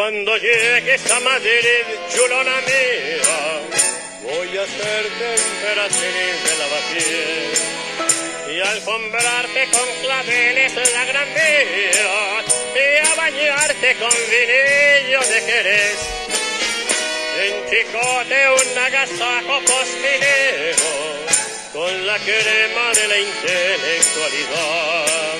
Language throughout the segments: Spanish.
Cuando llegues a Madrid, chulona mía, voy a hacer temperatriz de lavapiés y alfombrarte con claveles la Gran Vía y a bañarte con vinillo de Jerez. En Chicote un agasajo costinero con la crema de la intelectualidad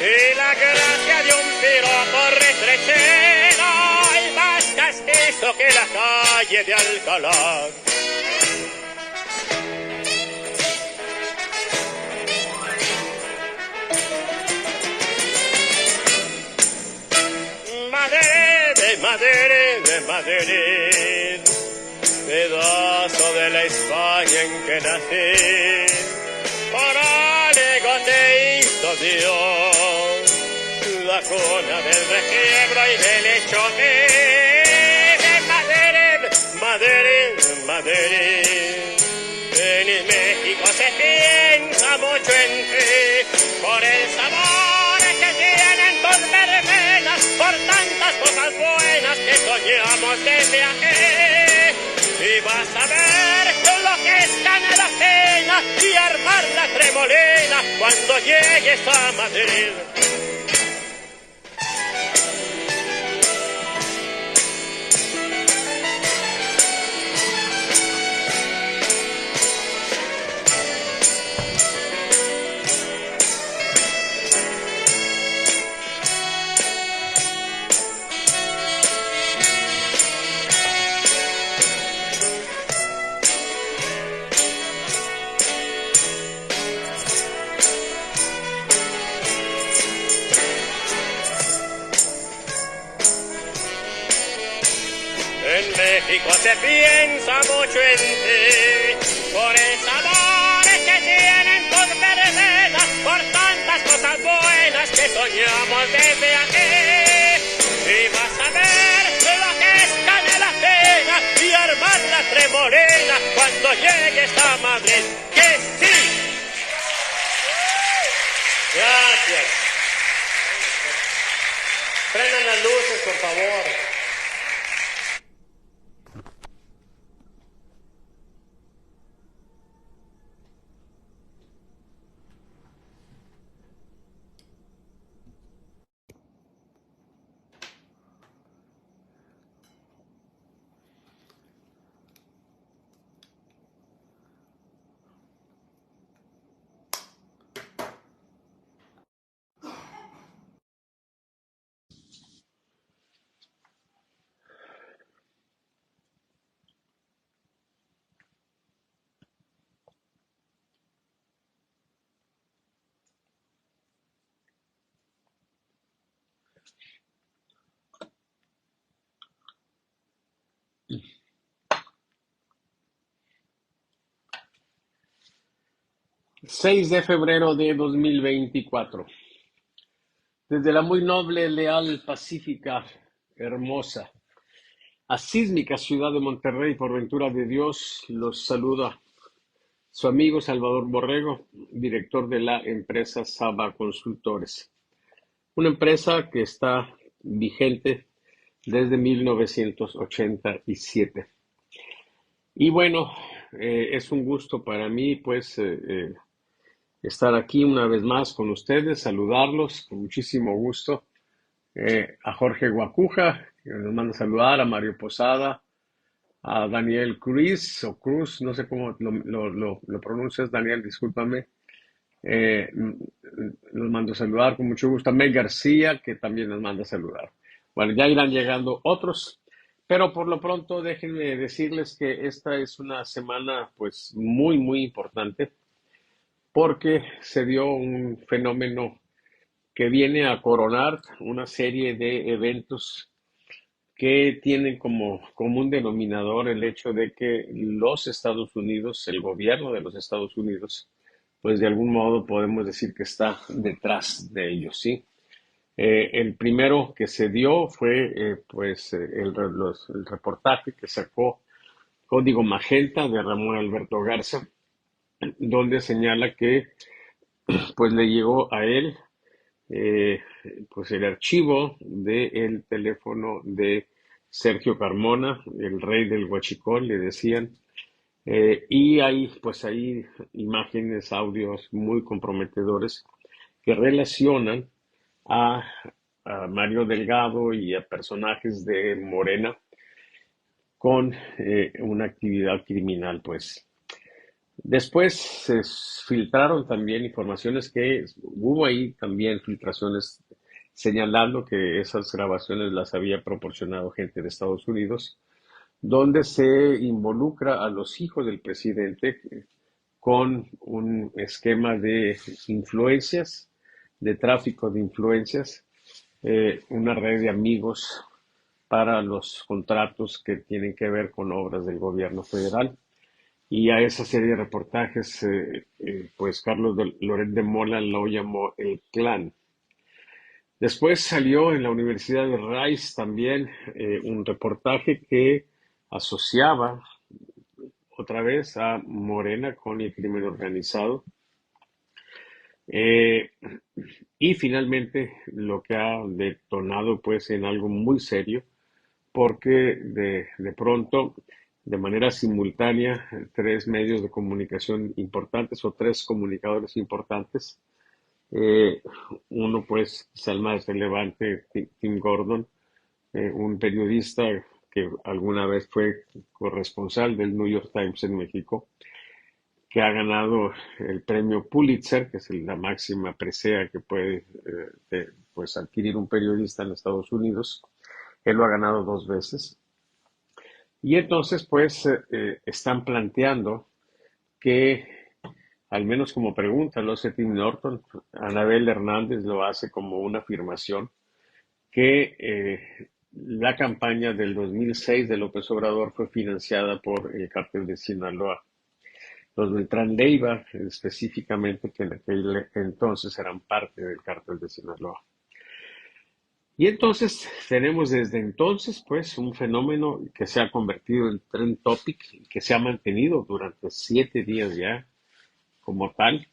y la gracia de un piropo retrechero y más castizo que la calle de Alcalá. Madrid, pedazo de la España en que nací, por algo te hizo Dios, la cuna del requiebro y del hechote. Madrid, en México se piensa mucho en ti, por el sabor que tienen tus verbenas, por tantas cosas buenas que soñamos desde aquí. Y vas a ver lo que es ganar la pena y armar la tremolina cuando llegues a Madrid. México se piensa mucho en ti, por el sabor que tienen tus verbenas, por tantas cosas buenas que soñamos desde aquí. Y vas a ver lo que es ganar la pena y armar la tremolina cuando llegues a Madrid. ¡Que sí! Gracias. Prendan las luces, por favor. ...6 de febrero de 2024... Desde la muy noble, leal, pacífica, hermosa, asísmica ciudad de Monterrey, por ventura de Dios, los saluda su amigo Salvador Borrego, director de la empresa Saba Consultores. Una empresa que está vigente desde 1987. Y bueno, es un gusto para mí, pues, estar aquí una vez más con ustedes, saludarlos con muchísimo gusto. A Jorge Guacuja, que nos manda a saludar, a Mario Posada, a Daniel Cruz, o Cruz, no sé cómo lo pronuncias, Daniel, discúlpame. Nos mando a saludar con mucho gusto a Mel García, que también nos manda a saludar. Bueno, ya irán llegando otros, pero por lo pronto déjenme decirles que esta es una semana pues muy, muy importante, porque se dio un fenómeno que viene a coronar una serie de eventos que tienen como común denominador el hecho de que los Estados Unidos, el gobierno de los Estados Unidos, pues de algún modo podemos decir que está detrás de ellos, ¿sí? El primero que se dio fue el reportaje que sacó Código Magenta de Ramón Alberto Garza, donde señala que pues le llegó a él pues el archivo del teléfono de Sergio Carmona, el rey del Huachicol, le decían. Y hay, pues ahí, imágenes, audios muy comprometedores que relacionan a, a Mario Delgado y a personajes de Morena con una actividad criminal, pues. Después se filtraron también informaciones que hubo ahí también filtraciones señalando que esas grabaciones las había proporcionado gente de Estados Unidos, donde se involucra a los hijos del presidente con un esquema de influencias, de tráfico de influencias, una red de amigos para los contratos que tienen que ver con obras del gobierno federal. Y a esa serie de reportajes, pues Carlos Loret de Mola lo llamó el clan. Después salió en la Universidad de Rice también un reportaje que asociaba otra vez a Morena con el crimen organizado. Eh, y finalmente lo que ha detonado pues en algo muy serio, porque de pronto, de manera simultánea, tres medios de comunicación importantes o tres comunicadores importantes, eh, uno pues quizá el más relevante, Tim Gordon, un periodista que alguna vez fue corresponsal del New York Times en México, que ha ganado el premio Pulitzer, que es la máxima presea que puede pues adquirir un periodista en Estados Unidos. Él lo ha ganado dos veces. Y entonces, pues, están planteando que, al menos como pregunta, lo hace Tim Norton, Anabel Hernández lo hace como una afirmación, que la campaña del 2006 de López Obrador fue financiada por el cártel de Sinaloa. Los Beltrán Leiva, específicamente, que en aquel entonces eran parte del cártel de Sinaloa. Y entonces tenemos desde entonces, pues, un fenómeno que se ha convertido en trend topic, que se ha mantenido durante 7 días ya como tal,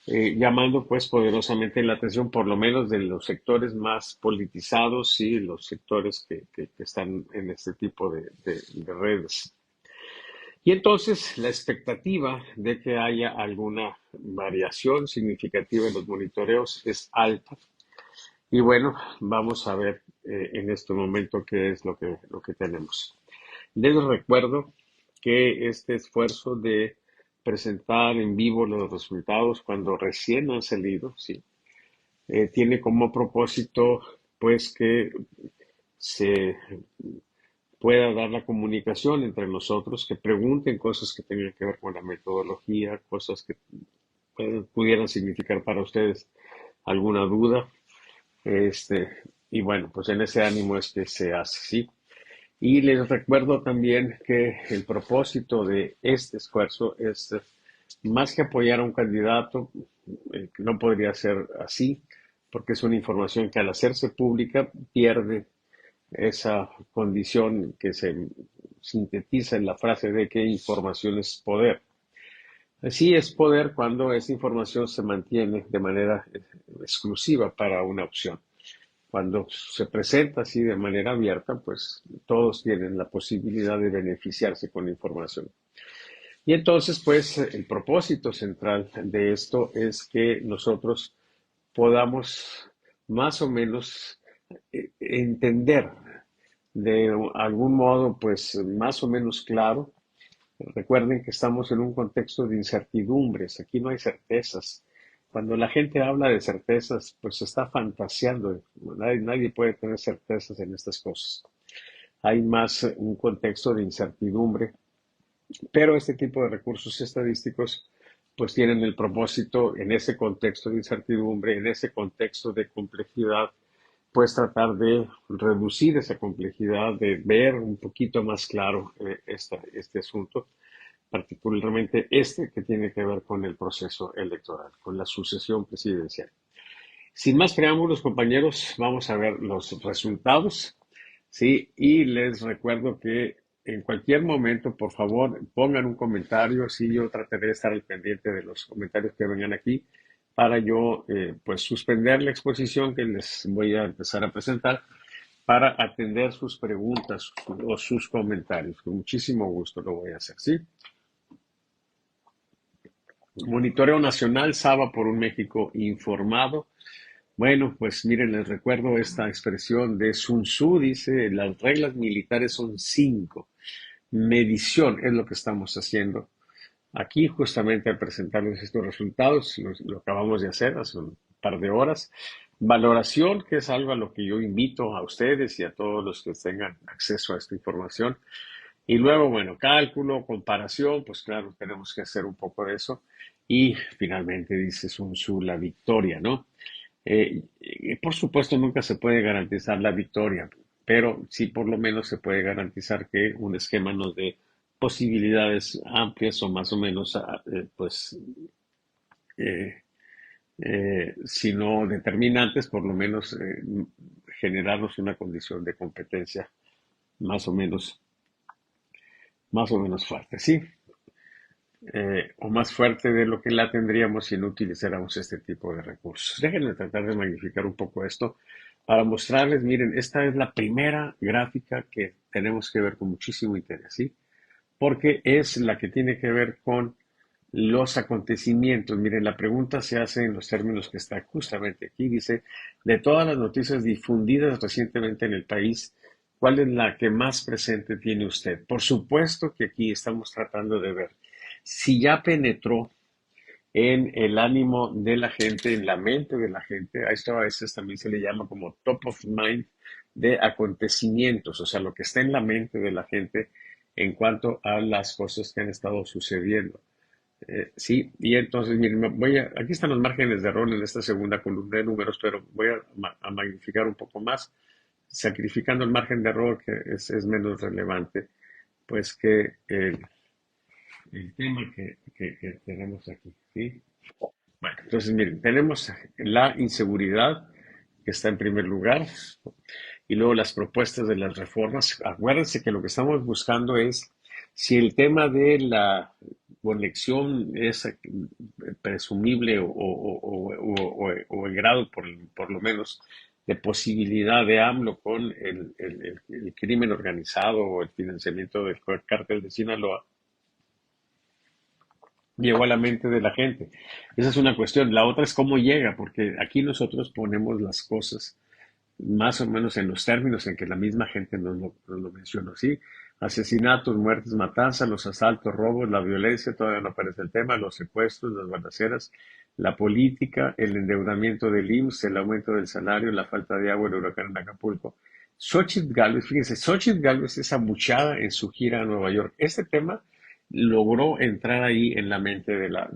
llamando pues poderosamente la atención, por lo menos de los sectores más politizados y los sectores que están en este tipo de redes. Y entonces la expectativa de que haya alguna variación significativa en los monitoreos es alta. Y bueno, vamos a ver en este momento qué es lo que tenemos. Les recuerdo que este esfuerzo de presentar en vivo los resultados cuando recién han salido, sí, tiene como propósito pues que se pueda dar la comunicación entre nosotros, que pregunten cosas que tengan que ver con la metodología, cosas que pudieran significar para ustedes alguna duda. Este, y bueno, pues en ese ánimo es que se hace, ¿sí? Y les recuerdo también que el propósito de este esfuerzo es más que apoyar a un candidato, no podría ser así, porque es una información que al hacerse pública pierde esa condición que se sintetiza en la frase de que información es poder. Así es poder cuando esa información se mantiene de manera exclusiva para una opción. Cuando se presenta así de manera abierta, pues todos tienen la posibilidad de beneficiarse con la información. Y entonces, pues el propósito central de esto es que nosotros podamos más o menos entender de algún modo, pues más o menos claro. Recuerden que estamos en un contexto de incertidumbres, aquí no hay certezas. Cuando la gente habla de certezas, pues está fantaseando. Nadie puede tener certezas en estas cosas. Hay más un contexto de incertidumbre, pero este tipo de recursos estadísticos pues tienen el propósito en ese contexto de incertidumbre, en ese contexto de complejidad, pues tratar de reducir esa complejidad, de ver un poquito más claro este asunto, particularmente este que tiene que ver con el proceso electoral, con la sucesión presidencial. Sin más preámbulos, compañeros, vamos a ver los resultados, ¿sí? Y les recuerdo que en cualquier momento, por favor, pongan un comentario, sí, yo trataré de estar al pendiente de los comentarios que vengan aquí para yo, pues, suspender la exposición que les voy a empezar a presentar para atender sus preguntas o sus comentarios. Con muchísimo gusto lo voy a hacer, ¿sí? Monitoreo Nacional, Saba por un México informado. Bueno, pues miren, les recuerdo esta expresión de Sun Tzu, dice, las reglas militares son 5. Medición es lo que estamos haciendo aquí justamente al presentarles estos resultados. Lo acabamos de hacer hace un par de horas. Valoración, que es algo a lo que yo invito a ustedes y a todos los que tengan acceso a esta información. Y luego, bueno, cálculo, comparación, pues claro, tenemos que hacer un poco de eso. Y finalmente dice Sun Tzu, la victoria, ¿no? Por supuesto, nunca se puede garantizar la victoria, pero sí por lo menos se puede garantizar que un esquema nos dé posibilidades amplias o más o menos, pues, eh, si no determinantes, por lo menos generarnos una condición de competencia más o menos, más o menos fuerte, ¿sí? O más fuerte de lo que la tendríamos si no utilizáramos este tipo de recursos. Déjenme tratar de magnificar un poco esto para mostrarles, miren, esta es la primera gráfica que tenemos que ver con muchísimo interés, ¿sí? Porque es la que tiene que ver con los acontecimientos. Miren, la pregunta se hace en los términos que está justamente aquí. Dice, de todas las noticias difundidas recientemente en el país, ¿cuál es la que más presente tiene usted? Por supuesto que aquí estamos tratando de ver si ya penetró en el ánimo de la gente, en la mente de la gente. A esto a veces también se le llama como top of mind de acontecimientos, o sea, lo que está en la mente de la gente en cuanto a las cosas que han estado sucediendo. Sí, y entonces, miren, aquí están los márgenes de error en esta segunda columna de números, pero voy a magnificar un poco más, sacrificando el margen de error que es menos relevante, pues que el tema que tenemos aquí, ¿sí? Bueno, entonces miren, tenemos la inseguridad que está en primer lugar y luego las propuestas de las reformas. Acuérdense que lo que estamos buscando es si el tema de la conexión es presumible o en grado, por lo menos, de posibilidad de AMLO con el crimen organizado o el financiamiento del cártel de Sinaloa, llegó a la mente de la gente. Esa es una cuestión. La otra es cómo llega, porque aquí nosotros ponemos las cosas más o menos en los términos en que la misma gente nos lo mencionó, ¿sí? Asesinatos, muertes, matanzas, los asaltos, robos, la violencia, todavía no aparece el tema, los secuestros, las balaceras, la política, el endeudamiento del IMSS, el aumento del salario, la falta de agua, el huracán en Acapulco. Xochitl Gálvez, fíjense, Xochitl Gálvez es abuchada en su gira a Nueva York. Este tema logró entrar ahí en la mente de la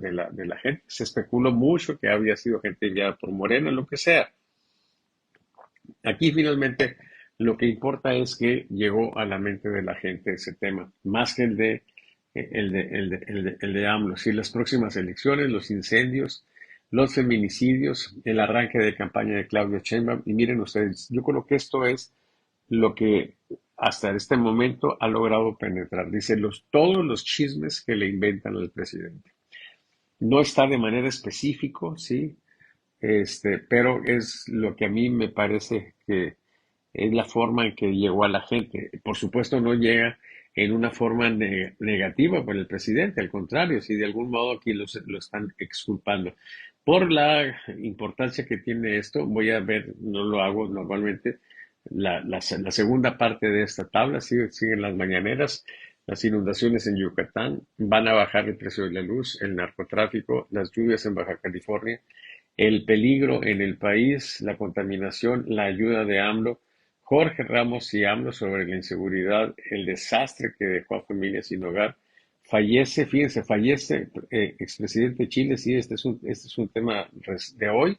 gente. Se especuló mucho que había sido gente enviada por Morena, lo que sea. Aquí finalmente lo que importa es que llegó a la mente de la gente ese tema, más que el de AMLO. Sí, las próximas elecciones, los incendios, los feminicidios, el arranque de campaña de Claudia Sheinbaum. Y miren ustedes, yo creo que esto es lo que hasta este momento ha logrado penetrar. Dice todos los chismes que le inventan al presidente. No está de manera específico, sí, pero es lo que a mí me parece que es la forma en que llegó a la gente. Por supuesto, no llega en una forma negativa por el presidente, al contrario, si de algún modo aquí lo están exculpando. Por la importancia que tiene esto, voy a ver, no lo hago normalmente, la segunda parte de esta tabla, siguen las mañaneras, las inundaciones en Yucatán, van a bajar el precio de la luz, el narcotráfico, las lluvias en Baja California, el peligro en el país, la contaminación, la ayuda de AMLO, Jorge Ramos y AMLO sobre la inseguridad, el desastre que dejó a familias sin hogar. Fallece, fíjense, fallece expresidente de Chile, sí, este es un tema de hoy,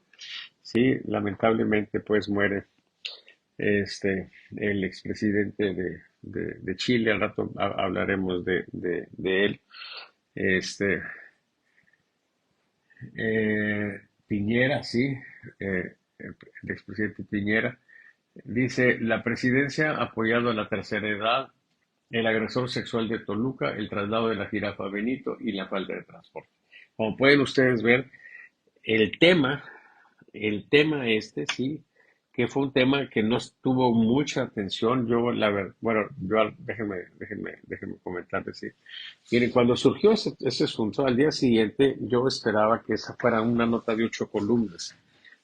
sí, lamentablemente pues muere el expresidente de Chile, al rato hablaremos de él. Este, Piñera, sí, el expresidente Piñera, dice, la presidencia ha apoyado a la tercera edad, el agresor sexual de Toluca, el traslado de la jirafa Benito y la falta de transporte. Como pueden ustedes ver, el tema sí, que fue un tema que no tuvo mucha atención. Yo, bueno, déjenme comentarles, sí. Miren, cuando surgió ese asunto, al día siguiente yo esperaba que esa fuera una nota de 8 columnas,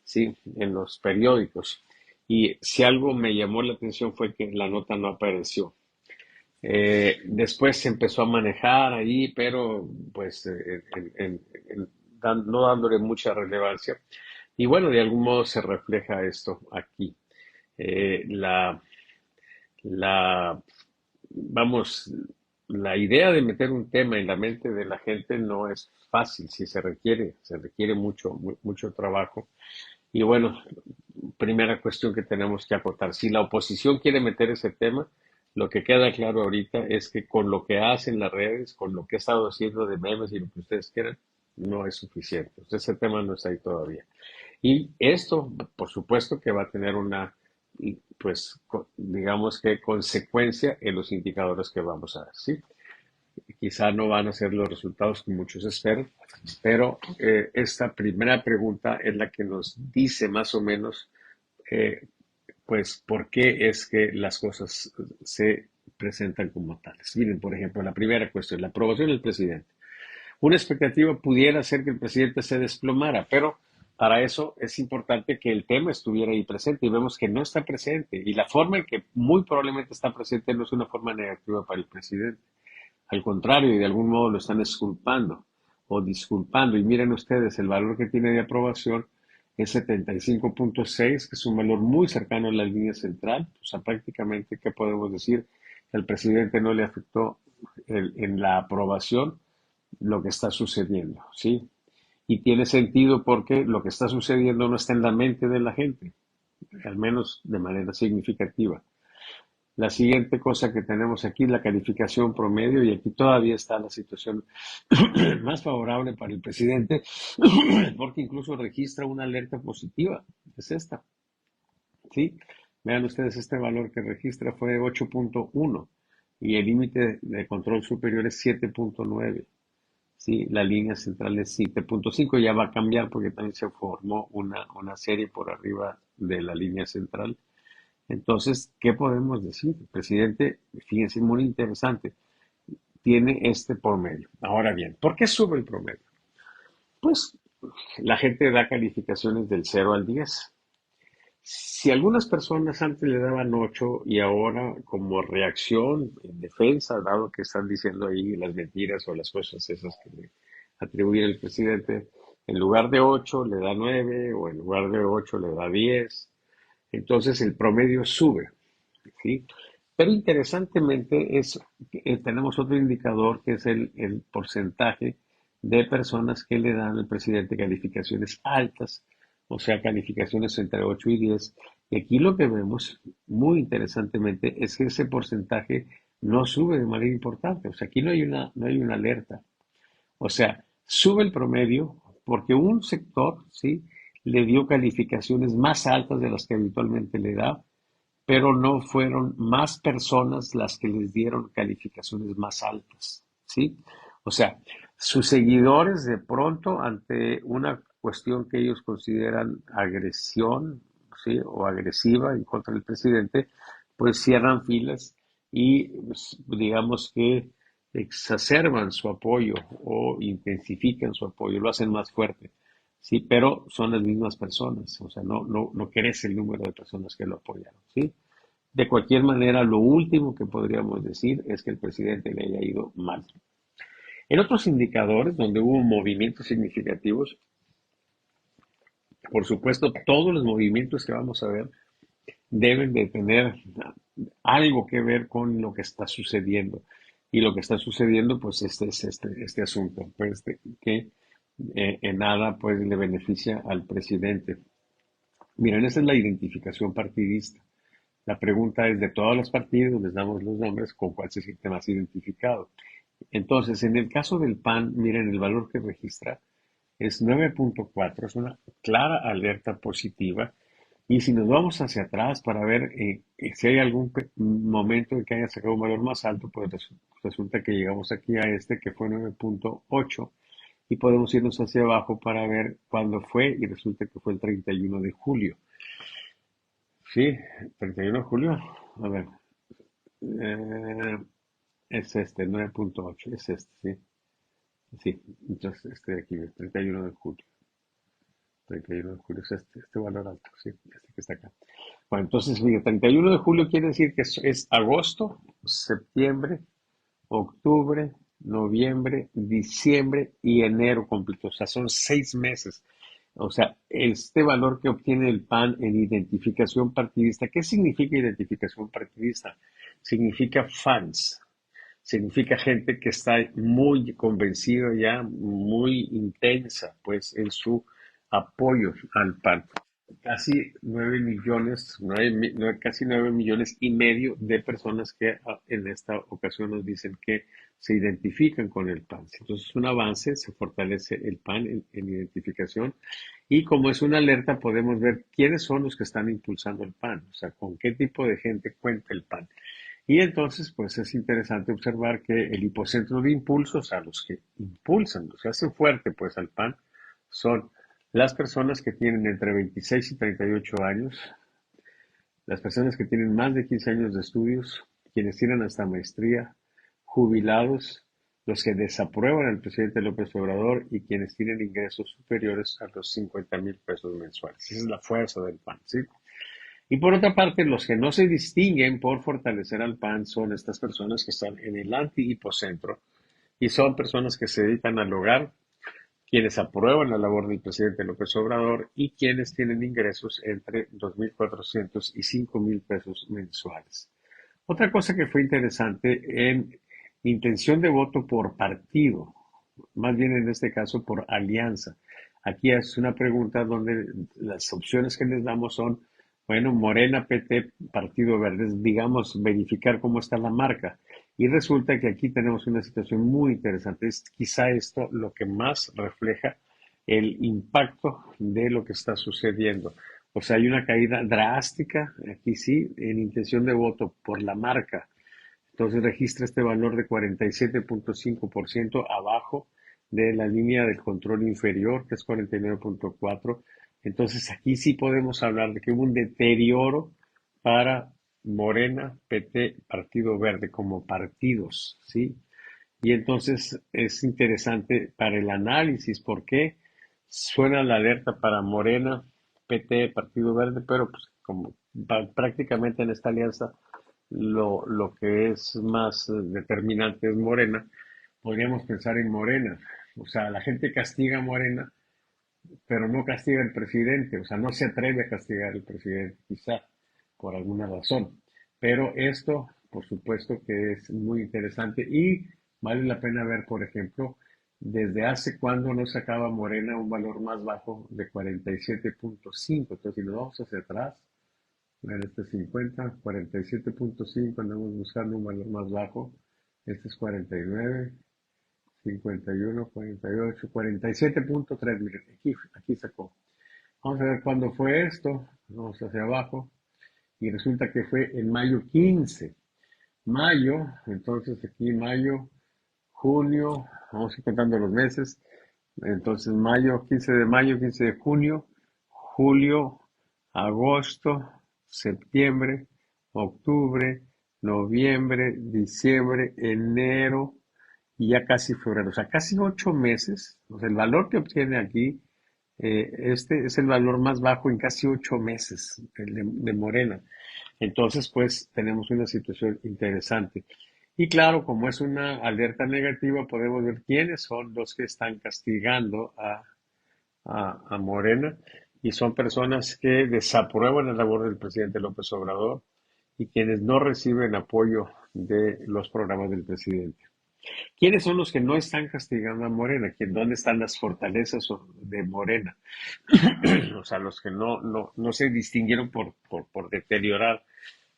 sí, en los periódicos. Y si algo me llamó la atención fue que la nota no apareció. Después se empezó a manejar ahí, pero pues no dándole mucha relevancia. Y bueno, de algún modo se refleja esto aquí. Eh, la, la, vamos, la idea de meter un tema en la mente de la gente no es fácil, si se requiere mucho trabajo. Y bueno, primera cuestión que tenemos que acotar. Si la oposición quiere meter ese tema, lo que queda claro ahorita es que con lo que hacen las redes, con lo que ha estado haciendo de memes y lo que ustedes quieran, no es suficiente. Entonces, ese tema no está ahí todavía. Y esto, por supuesto, que va a tener una, pues, digamos que consecuencia en los indicadores que vamos a ver, ¿sí? Quizá no van a ser los resultados que muchos esperan, pero esta primera pregunta es la que nos dice más o menos, eh, pues, por qué es que las cosas se presentan como tales. Miren, por ejemplo, la primera cuestión, la aprobación del presidente. Una expectativa pudiera ser que el presidente se desplomara, pero para eso es importante que el tema estuviera ahí presente y vemos que no está presente. Y la forma en que muy probablemente está presente no es una forma negativa para el presidente. Al contrario, y de algún modo lo están exculpando o disculpando. Y miren ustedes, el valor que tiene de aprobación es 75.6, que es un valor muy cercano a la línea central. O sea, prácticamente, ¿qué podemos decir? Que al presidente no le afectó en la aprobación lo que está sucediendo, ¿sí? Y tiene sentido porque lo que está sucediendo no está en la mente de la gente, al menos de manera significativa. La siguiente cosa que tenemos aquí es la calificación promedio y aquí todavía está la situación más favorable para el presidente porque incluso registra una alerta positiva. Es esta, ¿sí? Vean ustedes, este valor que registra fue 8.1 y el límite de control superior es 7.9. Sí, la línea central es 7.5, ya va a cambiar porque también se formó una serie por arriba de la línea central. Entonces, ¿qué podemos decir? El presidente, fíjense, muy interesante, tiene este promedio. Ahora bien, ¿por qué sube el promedio? Pues la gente da calificaciones del 0 al 10. Si algunas personas antes le daban 8 y ahora como reacción en defensa, dado que están diciendo ahí las mentiras o las cosas esas que le atribuye el presidente, en lugar de 8 le da 9 o en lugar de 8 le da 10, entonces el promedio sube, ¿sí? Pero interesantemente tenemos otro indicador que es el porcentaje de personas que le dan al presidente calificaciones altas, o sea, calificaciones entre 8 y 10. Y aquí lo que vemos, muy interesantemente, es que ese porcentaje no sube de manera importante. O sea, aquí no hay una alerta. O sea, sube el promedio porque un sector, ¿sí?, le dio calificaciones más altas de las que habitualmente le da, pero no fueron más personas las que les dieron calificaciones más altas, ¿sí? O sea, sus seguidores de pronto ante una cuestión que ellos consideran agresión, ¿sí?, o agresiva en contra del presidente, pues cierran filas y pues, digamos que exacerban su apoyo o intensifican su apoyo, lo hacen más fuerte. Sí, pero son las mismas personas, o sea, no crece el número de personas que lo apoyaron, ¿sí? De cualquier manera, lo último que podríamos decir es que el presidente le haya ido mal. En otros indicadores donde hubo movimientos significativos, por supuesto, todos los movimientos que vamos a ver deben de tener algo que ver con lo que está sucediendo. Y lo que está sucediendo, pues, es este asunto, pues, que en nada pues, le beneficia al presidente. Miren, esa es la identificación partidista. La pregunta es, de todos los partidos, les damos los nombres, ¿con cuál se siente más identificado? Entonces, en el caso del PAN, miren, el valor que registra es 9.4, es una clara alerta positiva. Y si nos vamos hacia atrás para ver si hay algún momento en que haya sacado un valor más alto, pues resulta que llegamos aquí a este que fue 9.8 y podemos irnos hacia abajo para ver cuándo fue y resulta que fue el 31 de julio. Sí, 31 de julio. A ver, eh, es este, 9.8, es este, sí. Sí, entonces este de aquí, 31 de julio. 31 de julio es este valor alto, sí, este que está acá. Bueno, entonces, mire, 31 de julio quiere decir que es agosto, septiembre, octubre, noviembre, diciembre y enero completo. O sea, son 6 meses. O sea, este valor que obtiene el PAN en identificación partidista, ¿qué significa identificación partidista? Significa fans, significa gente que está muy convencida ya, muy intensa, pues, en su apoyo al PAN. Casi 9 millones, casi 9,5 millones de personas que en esta ocasión nos dicen que se identifican con el PAN. Entonces es un avance, se fortalece el PAN en identificación y como es una alerta podemos ver quiénes son los que están impulsando el PAN, o sea, con qué tipo de gente cuenta el PAN. Y entonces, pues es interesante observar que el hipocentro de impulsos, a los que impulsan, los que hacen fuerte pues al PAN, son las personas que tienen entre 26 y 38 años, las personas que tienen más de 15 años de estudios, quienes tienen hasta maestría, jubilados, los que desaprueban al presidente López Obrador y quienes tienen ingresos superiores a los 50,000 pesos mensuales. Esa es la fuerza del PAN, ¿sí? Y por otra parte, los que no se distinguen por fortalecer al PAN son estas personas que están en el anti-hipocentro y son personas que se dedican al hogar, quienes aprueban la labor del presidente López Obrador y quienes tienen ingresos entre 2,400 y 5,000 pesos mensuales. Otra cosa que fue interesante en intención de voto por partido, más bien en este caso por alianza. Aquí es una pregunta donde las opciones que les damos son, bueno, Morena, PT, Partido Verde, digamos, verificar cómo está la marca. Y resulta que aquí tenemos una situación muy interesante. Es quizá esto lo que más refleja el impacto de lo que está sucediendo. O sea, hay una caída drástica, aquí sí, en intención de voto por la marca. Entonces registra este valor de 47,5% abajo de la línea del control inferior, que es 49,4. Entonces aquí sí podemos hablar de que hubo un deterioro para Morena, PT, Partido Verde como partidos, ¿sí? Y entonces es interesante para el análisis por qué suena la alerta para Morena, PT, Partido Verde, pero pues como prácticamente en esta alianza lo que es más determinante es Morena, podríamos pensar en Morena. O sea, la gente castiga a Morena, pero no castiga al presidente, o sea, no se atreve a castigar al presidente, quizá por alguna razón. Pero esto, por supuesto que es muy interesante y vale la pena ver, por ejemplo, desde hace cuándo no sacaba Morena un valor más bajo de 47,5. Entonces, si nos vamos hacia atrás, en este 50, 47,5, andamos buscando un valor más bajo. Este es 49, 51, 48, 47,3. Miren, aquí sacó. Vamos a ver cuándo fue esto. Vamos hacia abajo. Y resulta que fue en mayo 15. Mayo, entonces aquí mayo, junio, vamos a ir contando los meses. Entonces mayo, 15 de mayo, 15 de junio, julio, agosto, septiembre, octubre, noviembre, diciembre, enero y ya casi febrero. O sea, casi 8 meses. O sea, el valor que obtiene aquí, este es el valor más bajo en casi 8 meses, el de Morena. Entonces, pues tenemos una situación interesante. Y claro, como es una alerta negativa, podemos ver quiénes son los que están castigando a Morena y son personas que desaprueban la labor del presidente López Obrador y quienes no reciben apoyo de los programas del presidente. ¿Quiénes son los que no están castigando a Morena? ¿Dónde están las fortalezas de Morena? O sea, los que no se distinguieron por deteriorar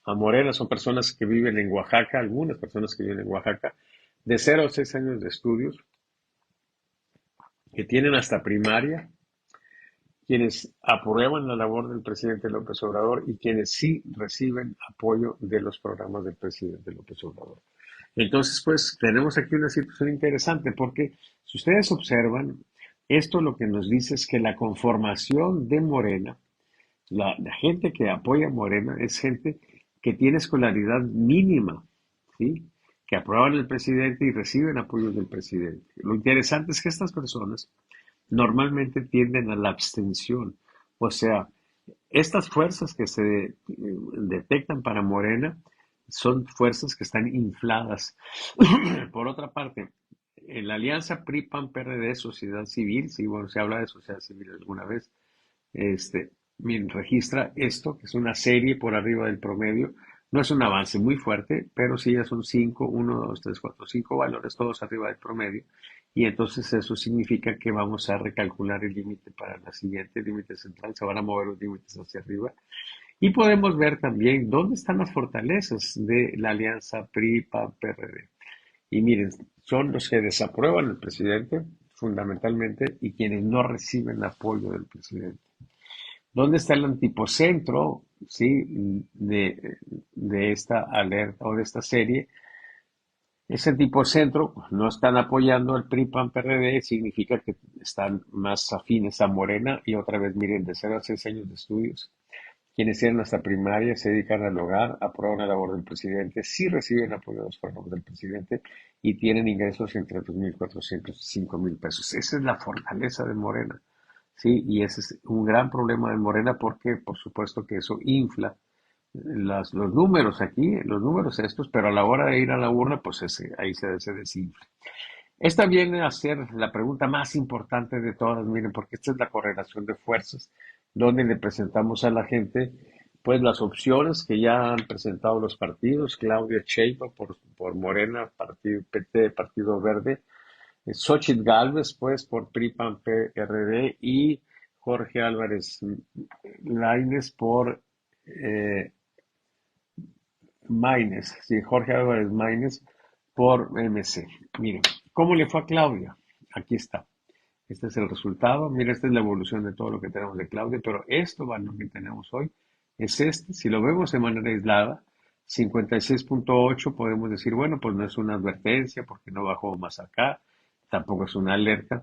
a Morena son personas que viven en Oaxaca, algunas personas que viven en Oaxaca, de 0 a 6 años de estudios, que tienen hasta primaria, quienes aprueban la labor del presidente López Obrador y quienes sí reciben apoyo de los programas del presidente López Obrador. Entonces, pues tenemos aquí una situación interesante porque si ustedes observan, esto lo que nos dice es que la conformación de Morena La gente que apoya a Morena es gente que tiene escolaridad mínima, ¿sí? Que aprueban al presidente y reciben apoyo del presidente. Lo interesante es que estas personas normalmente tienden a la abstención. O sea, estas fuerzas que se detectan para Morena son fuerzas que están infladas. Por otra parte, en la alianza PRI-PAN-PRD, sociedad civil, sí, bueno, se habla de sociedad civil alguna vez, este, miren, registra esto, que es una serie por arriba del promedio. No es un avance muy fuerte, pero sí ya son 5, 1, 2, 3, 4, 5 valores, todos arriba del promedio. Y entonces eso significa que vamos a recalcular el límite para la siguiente límite central, se van a mover los límites hacia arriba. Y podemos ver también dónde están las fortalezas de la alianza PRI-PAN-PRD. Y miren, son los que desaprueban al presidente, fundamentalmente, y quienes no reciben apoyo del presidente. ¿Dónde está el antipocentro, sí, de esta alerta o de esta serie? Ese antipocentro no están apoyando al PRI, PAN, PRD, significa que están más afines a Morena y otra vez, miren, de 0 a 6 años de estudios. Quienes tienen hasta primaria se dedican al hogar, aprueban la labor del presidente, sí reciben apoyo de los programas del presidente y tienen ingresos entre 2.400 y 5.000 pesos. Esa es la fortaleza de Morena. Sí, y ese es un gran problema de Morena porque, por supuesto, que eso infla los números aquí, los números estos, pero a la hora de ir a la urna, pues ahí se desinfla. Esta viene a ser la pregunta más importante de todas, miren, porque esta es la correlación de fuerzas, donde le presentamos a la gente, pues las opciones que ya han presentado los partidos, Claudia Sheinbaum por Morena, Partido PT, Partido Verde, Xochitl Gálvez, pues, por PRI, PAN, PRD, y Jorge Álvarez Lainez por Maínez, sí, Jorge Álvarez Maínez por MC. Miren, ¿cómo le fue a Claudia? Aquí está. Este es el resultado. Mira, esta es la evolución de todo lo que tenemos de Claudia, pero esto, lo que tenemos hoy es este. Si lo vemos de manera aislada, 56.8 podemos decir, bueno, pues no es una advertencia porque no bajó más acá, tampoco es una alerta,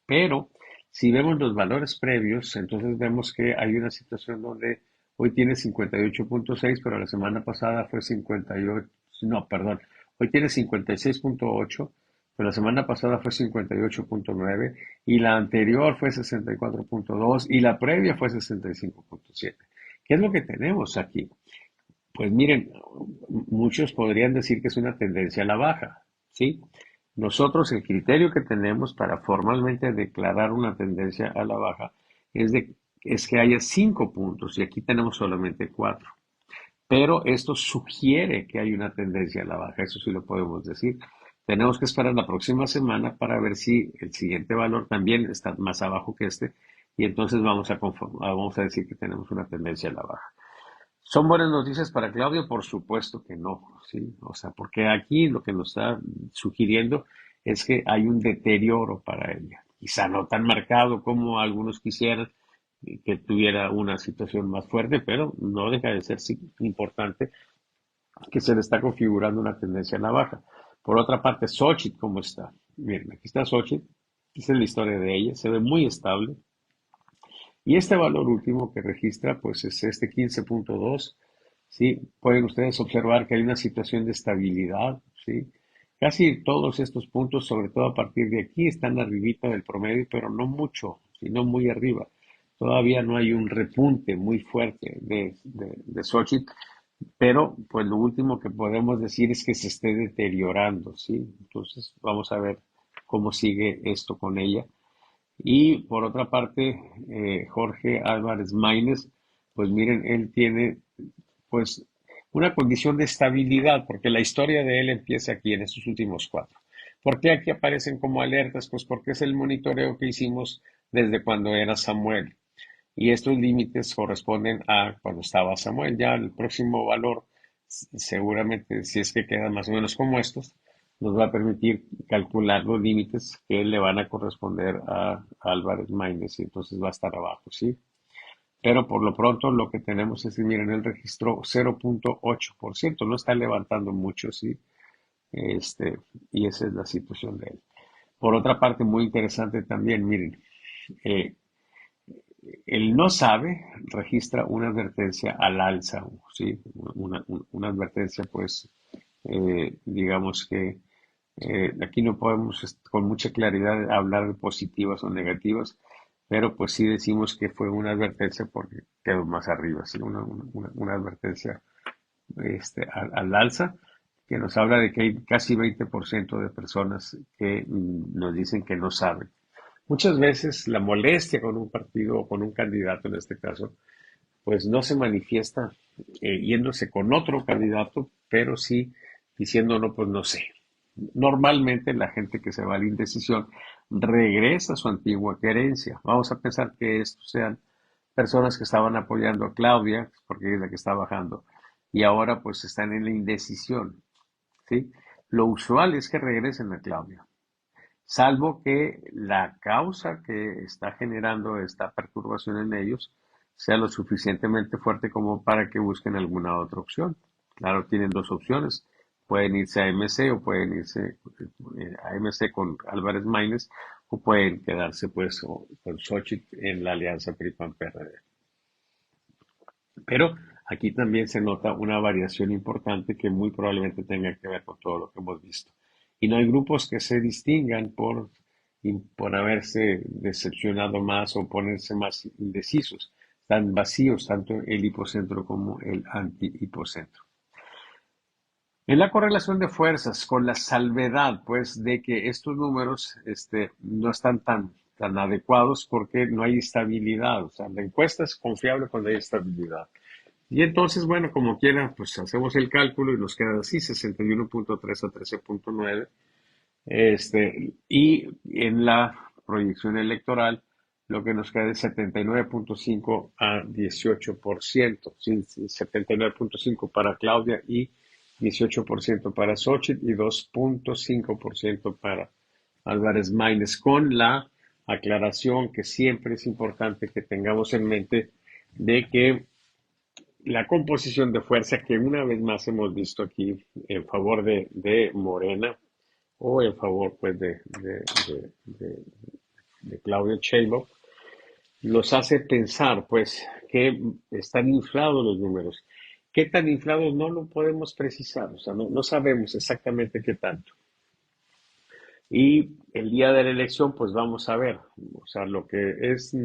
pero si vemos los valores previos, entonces vemos que hay una situación donde hoy tiene 58.6, pero la semana pasada fue 58, no, perdón, hoy tiene 56.8, pero la semana pasada fue 58.9 y la anterior fue 64.2 y la previa fue 65.7. ¿Qué es lo que tenemos aquí? Pues miren, muchos podrían decir que es una tendencia a la baja, ¿sí? Nosotros el criterio que tenemos para formalmente declarar una tendencia a la baja es que haya 5 puntos y aquí tenemos solamente 4. Pero esto sugiere que hay una tendencia a la baja, eso sí lo podemos decir. Tenemos que esperar la próxima semana para ver si el siguiente valor también está más abajo que este y entonces vamos a decir que tenemos una tendencia a la baja. ¿Son buenas noticias para Claudio? Por supuesto que no, ¿sí? O sea, porque aquí lo que nos está sugiriendo es que hay un deterioro para ella. Quizá no tan marcado como algunos quisieran que tuviera una situación más fuerte, pero no deja de ser importante que se le está configurando una tendencia a la baja. Por otra parte, Xochitl, ¿cómo está? Miren, aquí está Xochitl, esta es la historia de ella, se ve muy estable, y este valor último que registra, pues es este 15.2, ¿sí? Pueden ustedes observar que hay una situación de estabilidad, ¿sí? Casi todos estos puntos, sobre todo a partir de aquí, están arribita del promedio, pero no mucho, sino muy arriba. Todavía no hay un repunte muy fuerte de Xochitl, pero pues lo último que podemos decir es que se esté deteriorando, ¿sí? Entonces vamos a ver cómo sigue esto con ella. Y por otra parte, Jorge Álvarez Maínez, pues miren, él tiene pues una condición de estabilidad, porque la historia de él empieza aquí en estos últimos 4. ¿Por qué aquí aparecen como alertas? Pues porque es el monitoreo que hicimos desde cuando era Samuel. Y estos límites corresponden a cuando estaba Samuel. Ya el próximo valor, seguramente, si es que quedan más o menos como estos, nos va a permitir calcular los límites que le van a corresponder a Álvarez Maínez y entonces va a estar abajo, ¿sí? Pero por lo pronto lo que tenemos es que, miren, él registró 0.8%, no está levantando mucho, ¿sí? Y esa es la situación de él. Por otra parte, muy interesante también, miren, eh, El no sabe registra una advertencia al alza, ¿sí? Una advertencia, pues, digamos que aquí no podemos con mucha claridad hablar de positivas o negativas, pero pues sí decimos que fue una advertencia porque quedó más arriba, ¿sí? Una advertencia al alza, que nos habla de que hay casi 20% de personas que nos dicen que no saben. Muchas veces la molestia con un partido o con un candidato en este caso, pues no se manifiesta yéndose con otro candidato, pero sí diciendo no, pues no sé. Normalmente la gente que se va a la indecisión regresa a su antigua querencia. Vamos a pensar que estos sean personas que estaban apoyando a Claudia, porque es la que está bajando, y ahora pues están en la indecisión, ¿sí? Lo usual es que regresen a Claudia, salvo que la causa que está generando esta perturbación en ellos sea lo suficientemente fuerte como para que busquen alguna otra opción. Claro, tienen dos opciones. Pueden irse a MC o pueden irse a MC con Álvarez Maínez o pueden quedarse pues con Xochitl en la alianza PRI-PAN-PRD. Pero aquí también se nota una variación importante que muy probablemente tenga que ver con todo lo que hemos visto. Y no hay grupos que se distingan por haberse decepcionado más o ponerse más indecisos. Están vacíos tanto el hipocentro como el antihipocentro. En la correlación de fuerzas, con la salvedad, pues, de que estos números no están tan adecuados porque no hay estabilidad. O sea, la encuesta es confiable cuando hay estabilidad. Y entonces, bueno, como quiera, pues hacemos el cálculo y nos queda así, 61.3 a 13.9. Y en la proyección electoral, lo que nos queda es 79.5 a 18%. Sí, 79.5 para Claudia y 18% para Xochitl y 2.5% para Álvarez Maínez, con la aclaración que siempre es importante que tengamos en mente de que la composición de fuerza que una vez más hemos visto aquí en favor de Morena o en favor pues de Claudia Sheinbaum los hace pensar pues que están inflados los números. ¿Qué tan inflados? No lo podemos precisar, o sea, no sabemos exactamente qué tanto. Y el día de la elección pues vamos a ver, o sea, lo que es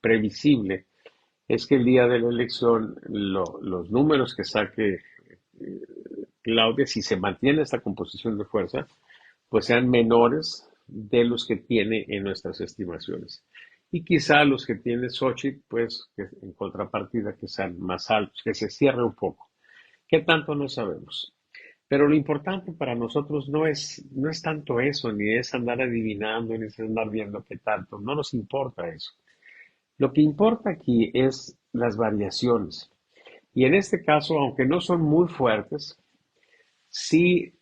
previsible es que el día de la elección los números que saque Claudia, si se mantiene esta composición de fuerza, pues sean menores de los que tiene en nuestras estimaciones. Y quizá los que tiene Xochitl, pues que en contrapartida que sean más altos, que se cierre un poco. ¿Qué tanto? No sabemos. Pero lo importante para nosotros no es tanto eso, ni es andar adivinando, ni es andar viendo qué tanto. No nos importa eso. Lo que importa aquí es las variaciones. Y en este caso, aunque no son muy fuertes, sí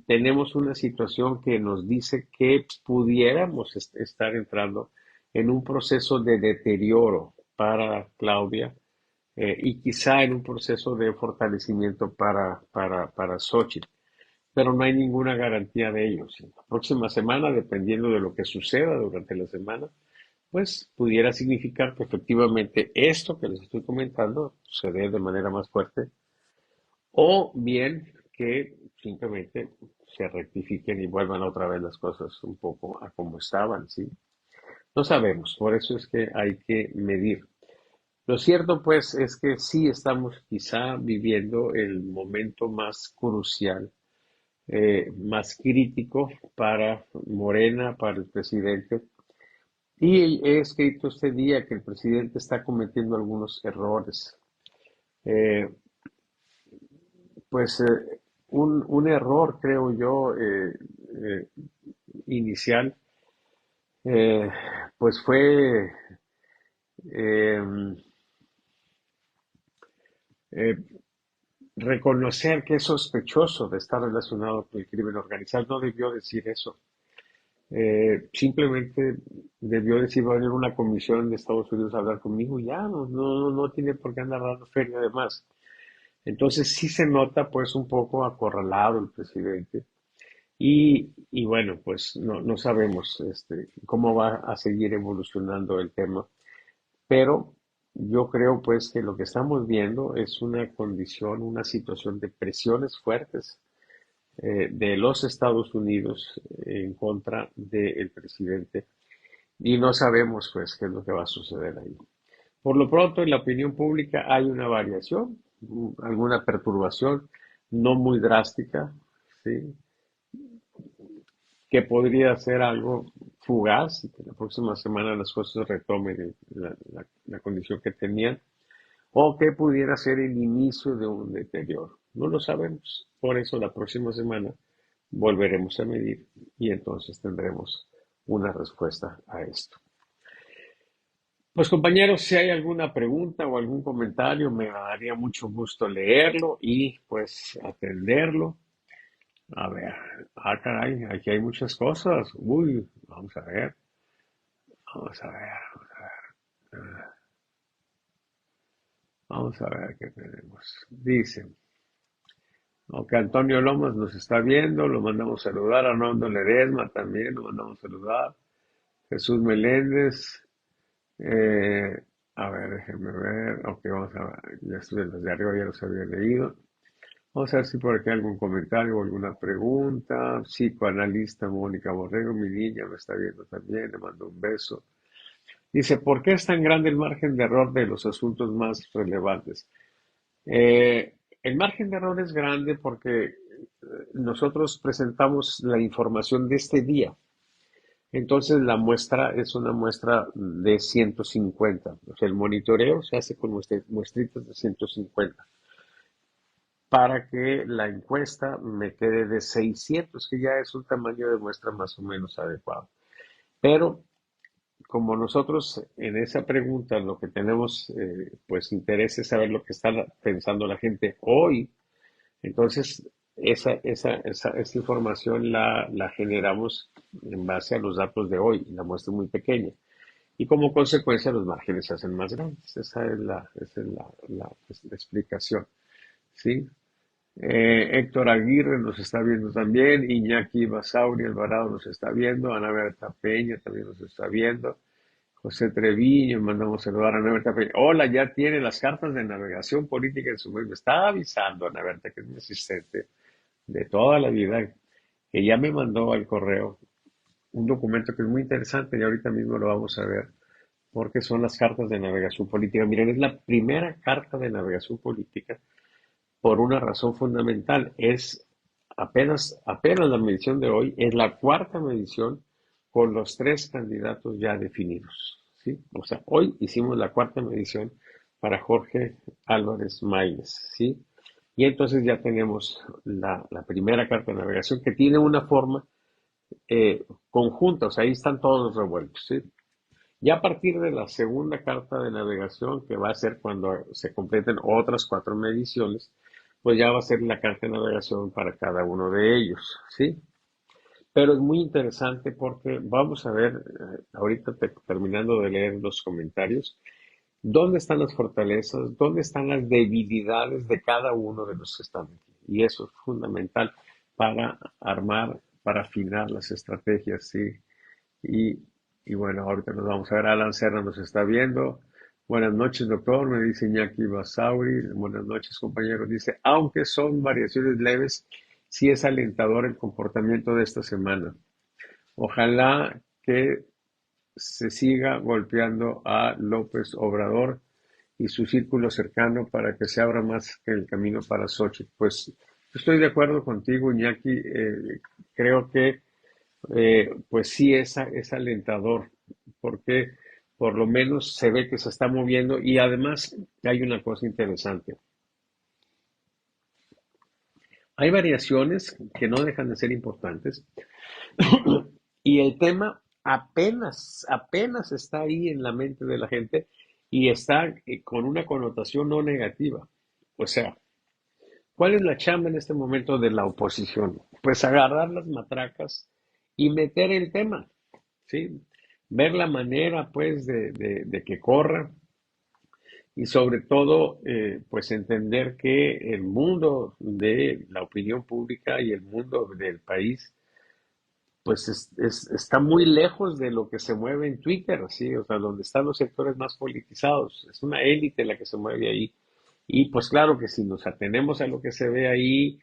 tenemos una situación que nos dice que pudiéramos estar entrando en un proceso de deterioro para Claudia y quizá en un proceso de fortalecimiento para Xochitl, pero no hay ninguna garantía de ello. Si la próxima semana, dependiendo de lo que suceda durante la semana, pues pudiera significar que efectivamente esto que les estoy comentando se dé de manera más fuerte o bien que simplemente se rectifiquen y vuelvan otra vez las cosas un poco a como estaban, ¿sí? No sabemos, por eso es que hay que medir. Lo cierto, pues, es que sí estamos quizá viviendo el momento más crucial, más crítico para Morena, para el presidente. Y he escrito este día que el presidente está cometiendo algunos errores. Eh, Pues un error, creo yo, eh, inicial, eh, pues fue eh, eh, reconocer que es sospechoso de estar relacionado con el crimen organizado. No debió decir eso. Simplemente debió decir, va a venir una comisión de Estados Unidos a hablar conmigo. Ya, no tiene por qué andar dando feria además. Entonces sí se nota pues un poco acorralado el presidente. Y bueno, pues no sabemos cómo va a seguir evolucionando el tema. pero yo creo pues que lo que estamos viendo es una condición, una situación de presiones fuertes de los Estados Unidos en contra del presidente y no sabemos pues qué es lo que va a suceder ahí. Por lo pronto, en la opinión pública hay una variación, alguna perturbación, no muy drástica, ¿sí? Que podría ser algo fugaz y que la próxima semana las cosas retomen la condición que tenían, o que pudiera ser el inicio de un deterioro. No lo sabemos. Por eso la próxima semana volveremos a medir y entonces tendremos una respuesta a esto. Pues compañeros, si hay alguna pregunta o algún comentario, me daría mucho gusto leerlo y pues atenderlo. A ver, caray, aquí hay muchas cosas. Uy, vamos a ver, vamos a ver, vamos a ver qué tenemos. Dice, ok, Antonio Lomas nos está viendo, lo mandamos saludar. Arnoldo Ledesma también, lo mandamos saludar. Jesús Meléndez, eh, a ver, déjenme ver. Ok, vamos a ver, ya estuve en los de arriba, ya los había leído. Vamos a ver si por aquí hay algún comentario o alguna pregunta. Psicoanalista Mónica Borrego, mi niña, me está viendo también, le mando un beso. Dice, ¿por qué es tan grande el margen de error de los asuntos más relevantes? El margen de error es grande porque nosotros presentamos la información de este día. Entonces la muestra es una muestra de 150. O sea, el monitoreo se hace con muestritas de 150 para que la encuesta me quede de 600, que ya es un tamaño de muestra más o menos adecuado. Pero como nosotros en esa pregunta lo que tenemos pues interés es saber lo que está pensando la gente hoy, entonces esa información la generamos en base a los datos de hoy, y la muestra es muy pequeña. Y como consecuencia los márgenes se hacen más grandes. Esa es la explicación. ¿Sí? Héctor Aguirre nos está viendo también, Iñaki Basauri Alvarado nos está viendo, Ana Berta Peña también nos está viendo, José Treviño, mandamos saludar a Ana Berta Peña. Hola, ya tiene las cartas de navegación política en su web. Me está avisando Ana Berta, que es mi asistente de toda la vida, que ya me mandó al correo un documento que es muy interesante y ahorita mismo lo vamos a ver, porque son las cartas de navegación política. Miren, es la primera carta de navegación política por una razón fundamental. Es apenas la medición de hoy, es la cuarta medición con los tres candidatos ya definidos. ¿Sí? O sea, hoy hicimos la cuarta medición para Jorge Álvarez Maínez. ¿Sí? Y entonces ya tenemos la primera carta de navegación que tiene una forma conjunta, o sea, ahí están todos los revueltos. ¿Sí? Ya a partir de la segunda carta de navegación, que va a ser cuando se completen otras cuatro mediciones, pues ya va a ser la carta de navegación para cada uno de ellos, ¿sí? Pero es muy interesante porque vamos a ver, ahorita terminando de leer los comentarios, dónde están las fortalezas, dónde están las debilidades de cada uno de los que están aquí. Y eso es fundamental para armar, para afinar las estrategias, ¿sí? Y, y bueno, ahorita nos vamos a ver. Alan Serra nos está viendo. Buenas noches, doctor, me dice Iñaki Basauri. Buenas noches, compañero. Dice, aunque son variaciones leves, sí es alentador el comportamiento de esta semana. Ojalá que se siga golpeando a López Obrador y su círculo cercano para que se abra más que el camino para Xochitl. Pues estoy de acuerdo contigo, Iñaki. Creo que pues sí es alentador, porque por lo menos se ve que se está moviendo y además hay una cosa interesante. Hay variaciones que no dejan de ser importantes y el tema apenas está ahí en la mente de la gente y está con una connotación no negativa. O sea, ¿cuál es la chamba en este momento de la oposición? Pues agarrar las matracas y meter el tema, ¿sí? Ver la manera, pues, de que corra y sobre todo, pues, entender que el mundo de la opinión pública y el mundo del país pues está muy lejos de lo que se mueve en Twitter, ¿sí? O sea, donde están los sectores más politizados. Es una élite la que se mueve ahí. Y pues claro que si nos atenemos a lo que se ve ahí,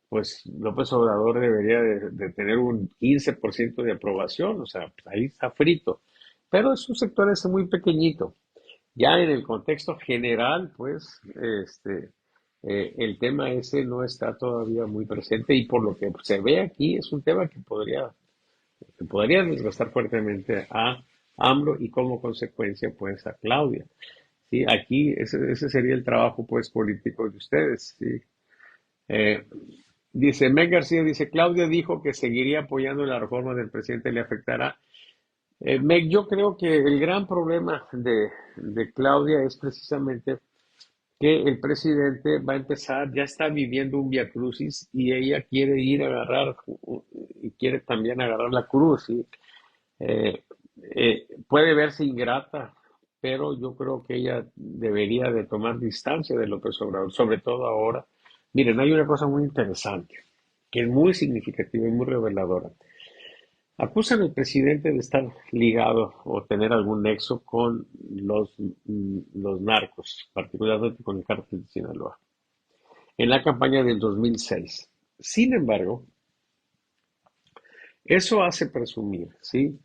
pues López Obrador debería de tener un 15% de aprobación, o sea, pues, ahí está frito. Pero es un sector ese muy pequeñito. Ya en el contexto general, pues, el tema ese no está todavía muy presente y por lo que se ve aquí es un tema que podría desgastar fuertemente a AMLO y como consecuencia, pues, a Claudia. Sí, aquí ese sería el trabajo, pues, político de ustedes. Sí. Eh, Dice Meg García, dice, Claudia dijo que seguiría apoyando la reforma del presidente, le afectará. Meg, yo creo que el gran problema de Claudia es precisamente que el presidente va a empezar, ya está viviendo un viacrucis y ella quiere ir a agarrar y quiere también agarrar la cruz, ¿sí? Eh, Puede verse ingrata, pero yo creo que ella debería de tomar distancia de López Obrador, sobre todo ahora. Miren, hay una cosa muy interesante, que es muy significativa y muy reveladora. Acusan al presidente de estar ligado o tener algún nexo con los narcos, particularmente con el cártel de Sinaloa, en la campaña del 2006. Sin embargo, eso hace presumir, ¿sí?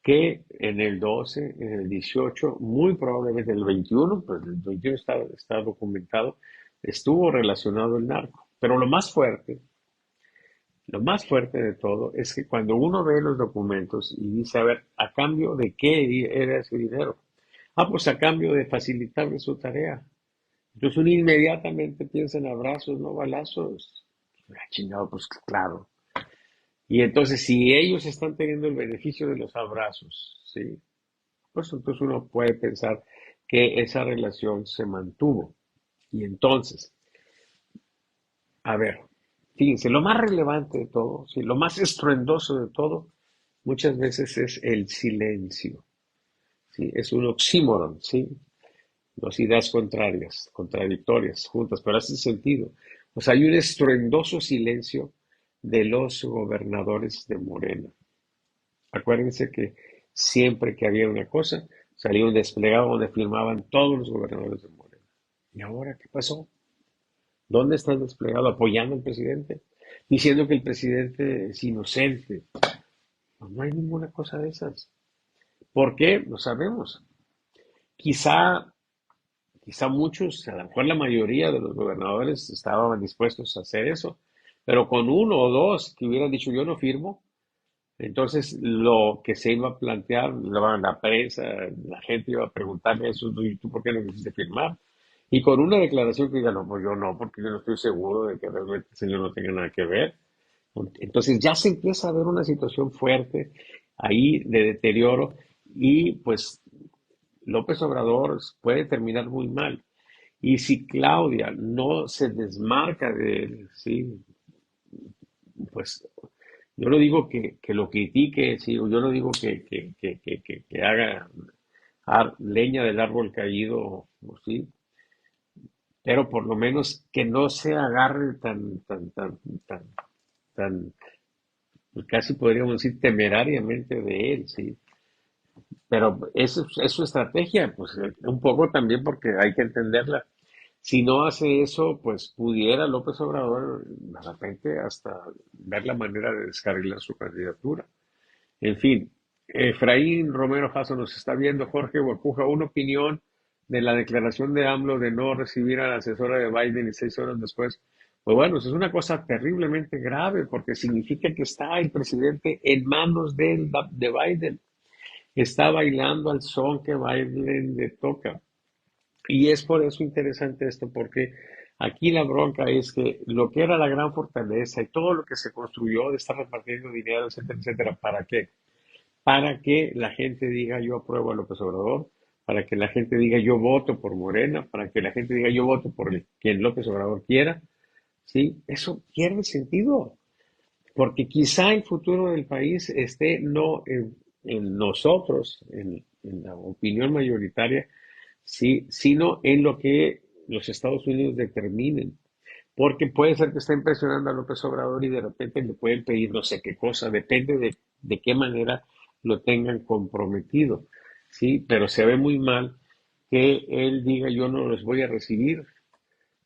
Que en el 12, en el 18, muy probablemente en el 21, pues el 21 está documentado, estuvo relacionado el narco. Pero lo más fuerte de todo es que cuando uno ve los documentos y dice, a ver, ¿a cambio de qué era ese dinero? Ah, pues a cambio de facilitarle su tarea. Entonces uno inmediatamente piensa en abrazos, no balazos. Ah, chingado, pues claro. Y entonces si ellos están teniendo el beneficio de los abrazos, ¿sí? Pues entonces uno puede pensar que esa relación se mantuvo. Y entonces, a ver, fíjense, lo más relevante de todo, ¿sí? Lo más estruendoso de todo, muchas veces es el silencio, ¿sí? Es un oxímoron, ¿sí? Dos ideas contrarias, contradictorias, juntas, pero hace sentido. O sea, hay un estruendoso silencio de los gobernadores de Morena. Acuérdense que siempre que había una cosa, salía un desplegado donde firmaban todos los gobernadores de Morena. ¿Y ahora qué pasó? ¿Dónde está el desplegado apoyando al presidente? Diciendo que el presidente es inocente. No hay ninguna cosa de esas. ¿Por qué? Lo sabemos. Quizá, quizá muchos, a lo mejor la mayoría de los gobernadores estaban dispuestos a hacer eso, pero con uno o dos que hubieran dicho yo no firmo, entonces lo que se iba a plantear, la prensa, la gente iba a preguntarle eso, ¿y tú por qué no quisiste firmar? Y con una declaración que diga, no, pues yo no, porque yo no estoy seguro de que realmente el señor no tenga nada que ver. Entonces ya se empieza a ver una situación fuerte ahí de deterioro y pues López Obrador puede terminar muy mal. Y si Claudia no se desmarca de él, ¿sí? Pues yo no digo que lo critique, ¿sí? Yo no digo que haga leña del árbol caído, ¿sí? Pero por lo menos que no se agarre tan, tan, pues casi podríamos decir temerariamente de él, ¿sí? Pero es su estrategia, pues un poco también porque hay que entenderla. Si no hace eso, pues pudiera López Obrador de repente hasta ver la manera de descarrilar su candidatura. En fin, Efraín Romero Jasso nos está viendo, Jorge Borpuja, una opinión de la declaración de AMLO de no recibir a la asesora de Biden y 6 horas después. Pues bueno, eso es una cosa terriblemente grave porque significa que está el presidente en manos de Biden. Está bailando al son que Biden le toca. Y es por eso interesante esto, porque aquí la bronca es que lo que era la gran fortaleza y todo lo que se construyó de estar repartiendo dinero, etcétera, etcétera, ¿para qué? Para que la gente diga yo apruebo a López Obrador, para que la gente diga yo voto por Morena, para que la gente diga yo voto por quien López Obrador quiera, ¿sí? Eso pierde sentido, porque quizá el futuro del país esté no en nosotros, en la opinión mayoritaria, sí, sino en lo que los Estados Unidos determinen. Porque puede ser que estén presionando a López Obrador y de repente le pueden pedir no sé qué cosa, depende de qué manera lo tengan comprometido, ¿sí? Pero se ve muy mal que él diga yo no los voy a recibir,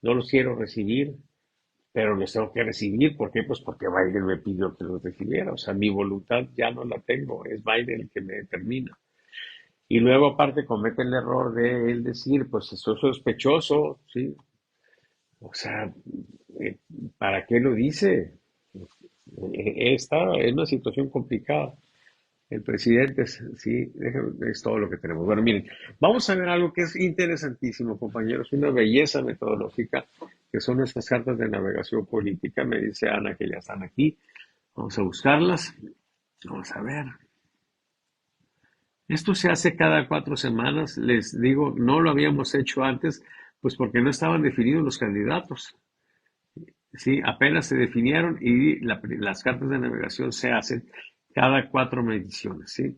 no los quiero recibir, pero los tengo que recibir. ¿Por qué? Pues porque Biden me pidió que los recibiera. O sea, mi voluntad ya no la tengo, es Biden el que me determina. Y luego aparte comete el error de él decir, pues esto es sospechoso, ¿sí? O sea, eh, ¿para qué lo dice? Está en una situación complicada. El presidente, sí, es todo lo que tenemos. Bueno, miren, vamos a ver algo que es interesantísimo, compañeros, una belleza metodológica, que son estas cartas de navegación política. Me dice Ana que ya están aquí. Vamos a buscarlas. Vamos a ver. Esto se hace cada 4 semanas. Les digo, no lo habíamos hecho antes, pues porque no estaban definidos los candidatos. Sí, apenas se definieron y las cartas de navegación se hacen cada 4 mediciones, ¿sí?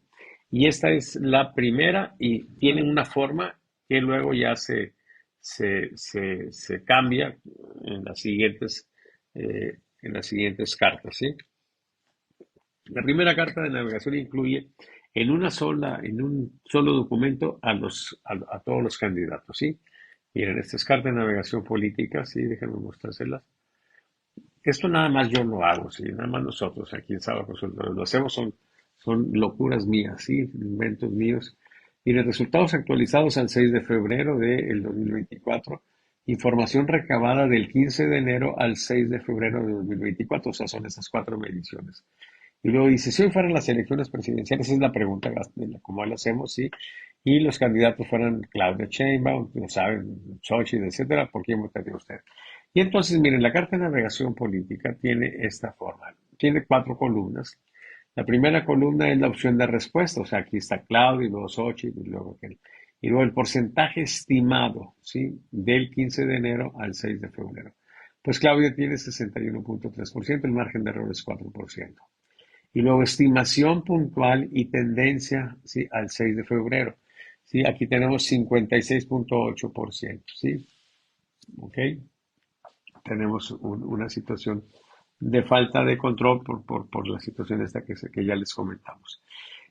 Y esta es la primera y tienen una forma que luego ya se cambia en las siguientes cartas, ¿sí? La primera carta de navegación incluye en un solo documento a todos los candidatos, ¿sí? Miren, esta es carta de navegación política, ¿sí? Déjenme mostrárselas. Esto nada más yo lo hago, ¿sí? Nada más nosotros aquí en Sábado Consultores lo hacemos, son locuras mías, ¿sí? Inventos míos. Y los resultados actualizados al 6 de febrero del 2024, información recabada del 15 de enero al 6 de febrero de 2024, o sea, son esas 4 mediciones. Y luego dice, si hoy fueran las elecciones presidenciales, esa es la pregunta, ¿cómo lo hacemos? Sí. Y los candidatos fueran Claudia Sheinbaum, lo saben, Xochitl, etcétera, ¿por quién votaría usted? Y entonces, miren, la carta de navegación política tiene esta forma. Tiene 4 columnas. La primera columna es la opción de respuesta, o sea, aquí está Claudia, y luego Xochitl, y luego aquel. Y luego el porcentaje estimado, ¿sí? Del 15 de enero al 6 de febrero. Pues Claudia tiene 61.3%, el margen de error es 4%. Y luego estimación puntual y tendencia, ¿sí? Al 6 de febrero. ¿Sí? Aquí tenemos 56.8%, ¿sí? ¿Ok? Tenemos una situación de falta de control por la situación esta que ya les comentamos.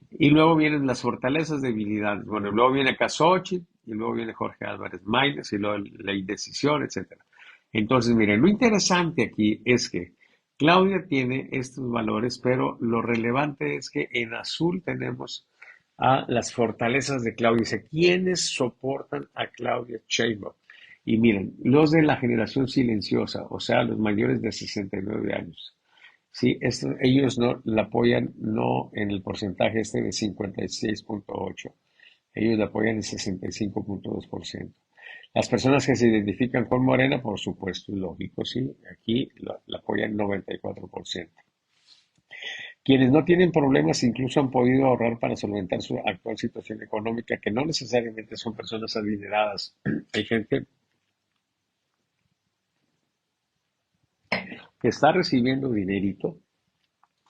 Y luego vienen las fortalezas, debilidades. Bueno, luego viene Casochi, y luego viene Jorge Álvarez Maínez, y luego la indecisión, etcétera. Entonces, miren, lo interesante aquí es que Claudia tiene estos valores, pero lo relevante es que en azul tenemos a las fortalezas de Claudia. Dice, ¿quiénes soportan a Claudia Sheinbaum? Y miren, los de la generación silenciosa, o sea, los mayores de 69 años. Sí, ellos no la apoyan no en el porcentaje este de 56.8, ellos la apoyan en 65.2%. Las personas que se identifican con Morena, por supuesto, es lógico, sí, aquí la apoyan 94%. Quienes no tienen problemas incluso han podido ahorrar para solventar su actual situación económica, que no necesariamente son personas adineradas. Hay gente que está recibiendo dinerito,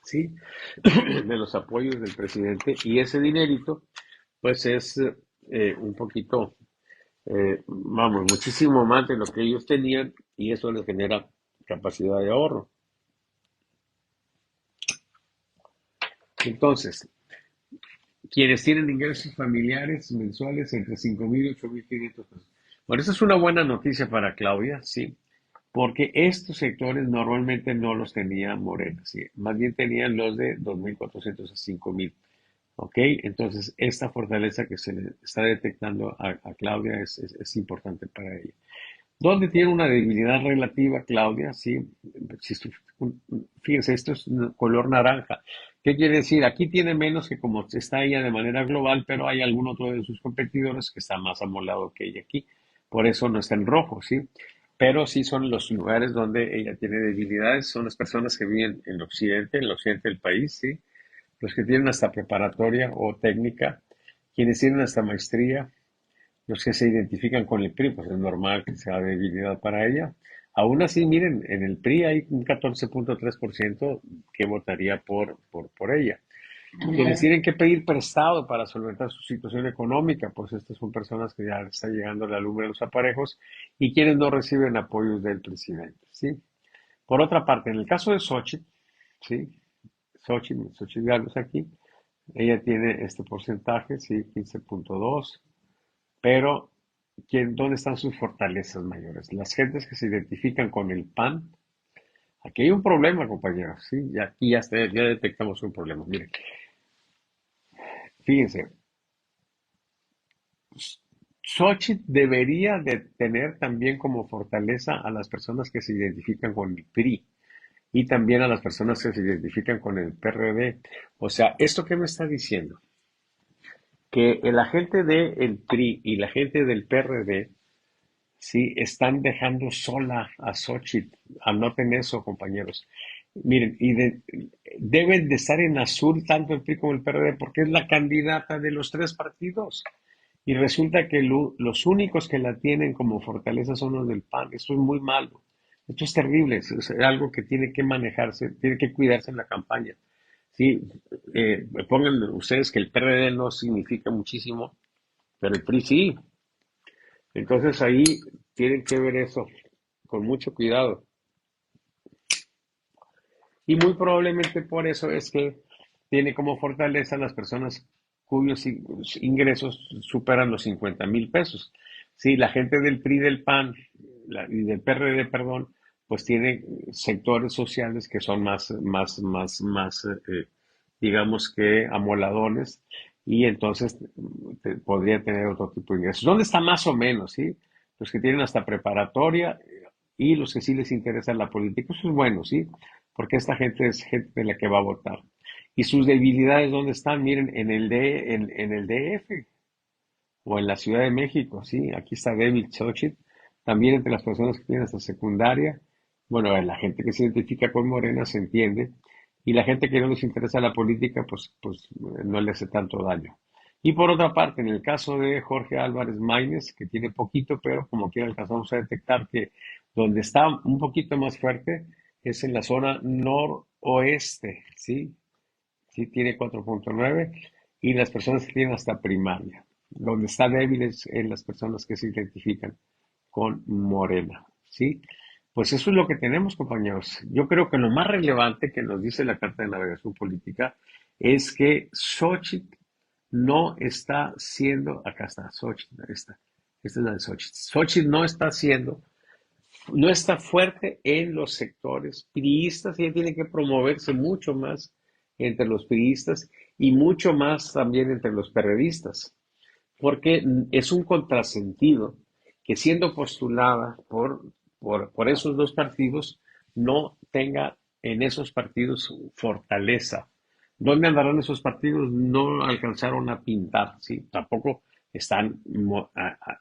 ¿sí? De los apoyos del presidente y ese dinerito, pues es un poquito, vamos, muchísimo más de lo que ellos tenían y eso les genera capacidad de ahorro. Entonces, quienes tienen ingresos familiares mensuales entre 5,000 y 8,500 pesos. Bueno, esa es una buena noticia para Claudia, sí, porque estos sectores normalmente no los tenía Morena, sí, más bien tenían los de 2,400 a 5,000. ¿Ok? Entonces, esta fortaleza que se le está detectando a Claudia es importante para ella. ¿Dónde tiene una debilidad relativa, Claudia? Sí, fíjense, esto es un color naranja. ¿Qué quiere decir? Aquí tiene menos que como está ella de manera global, pero hay algún otro de sus competidores que está más amolado que ella aquí. Por eso no está en rojo, ¿sí? Pero sí son los lugares donde ella tiene debilidades, son las personas que viven en el occidente del país, ¿sí? Los que tienen hasta preparatoria o técnica, quienes tienen hasta maestría, los que se identifican con el PRI, pues es normal que sea debilidad para ella. Aún así, miren, en el PRI hay un 14.3% que votaría por ella. Quienes tienen que pedir prestado para solventar su situación económica, pues estas son personas que ya están llegando a la lumbre de los aparejos y quienes no reciben apoyos del presidente, ¿sí? Por otra parte, en el caso de Xochitl, ¿sí? Xochitl Gálvez aquí, ella tiene este porcentaje, sí, 15.2, pero ¿dónde están sus fortalezas mayores? Las gentes que se identifican con el PAN. Aquí hay un problema, compañeros, sí, y aquí ya detectamos un problema. Miren, fíjense, Xochitl debería de tener también como fortaleza a las personas que se identifican con el PRI y también a las personas que se identifican con el PRD. O sea, ¿esto qué me está diciendo? Que la gente del PRI y la gente del PRD, sí, están dejando sola a Xochitl. Anoten eso, compañeros. Miren, deben de estar en azul tanto el PRI como el PRD porque es la candidata de los tres partidos. Y resulta que los únicos que la tienen como fortaleza son los del PAN. Esto es muy malo. Esto es terrible. Es algo que tiene que manejarse, tiene que cuidarse en la campaña. Sí, pongan ustedes que el PRD no significa muchísimo, pero el PRI sí. Entonces ahí tienen que ver eso con mucho cuidado. Y muy probablemente por eso es que tiene como fortaleza las personas cuyos ingresos superan los 50,000 pesos. Sí, la gente del PRI, del PAN y del PRD, perdón, pues tiene sectores sociales que son digamos que amoladones y entonces podría tener otro tipo de ingresos. ¿Dónde está más o menos, sí? Los que tienen hasta preparatoria y los que sí les interesa la política. Eso es bueno, ¿sí? Porque esta gente es gente de la que va a votar. Y sus debilidades, ¿dónde están? Miren, en el DF o en la Ciudad de México, ¿sí? Aquí está David Xochitl, también entre las personas que tienen hasta secundaria. Bueno, la gente que se identifica con Morena se entiende, y la gente que no les interesa la política, pues no le hace tanto daño. Y por otra parte, en el caso de Jorge Álvarez Maínez, que tiene poquito, pero como quiera alcanzamos a detectar que donde está un poquito más fuerte es en la zona noroeste, ¿sí? Sí, tiene 4.9 y las personas que tienen hasta primaria. Donde está débil es en las personas que se identifican con Morena, ¿sí? Pues eso es lo que tenemos, compañeros. Yo creo que lo más relevante que nos dice la Carta de Navegación Política es que Xochitl no está siendo, acá está, Xochitl, esta es la de Xochitl. Xochitl no está fuerte en los sectores priistas, ella tiene que promoverse mucho más entre los priistas y mucho más también entre los perredistas, porque es un contrasentido que siendo postulada por esos dos partidos, no tenga en esos partidos fortaleza. ¿Dónde andarán esos partidos? No alcanzaron a pintar, ¿sí? Tampoco están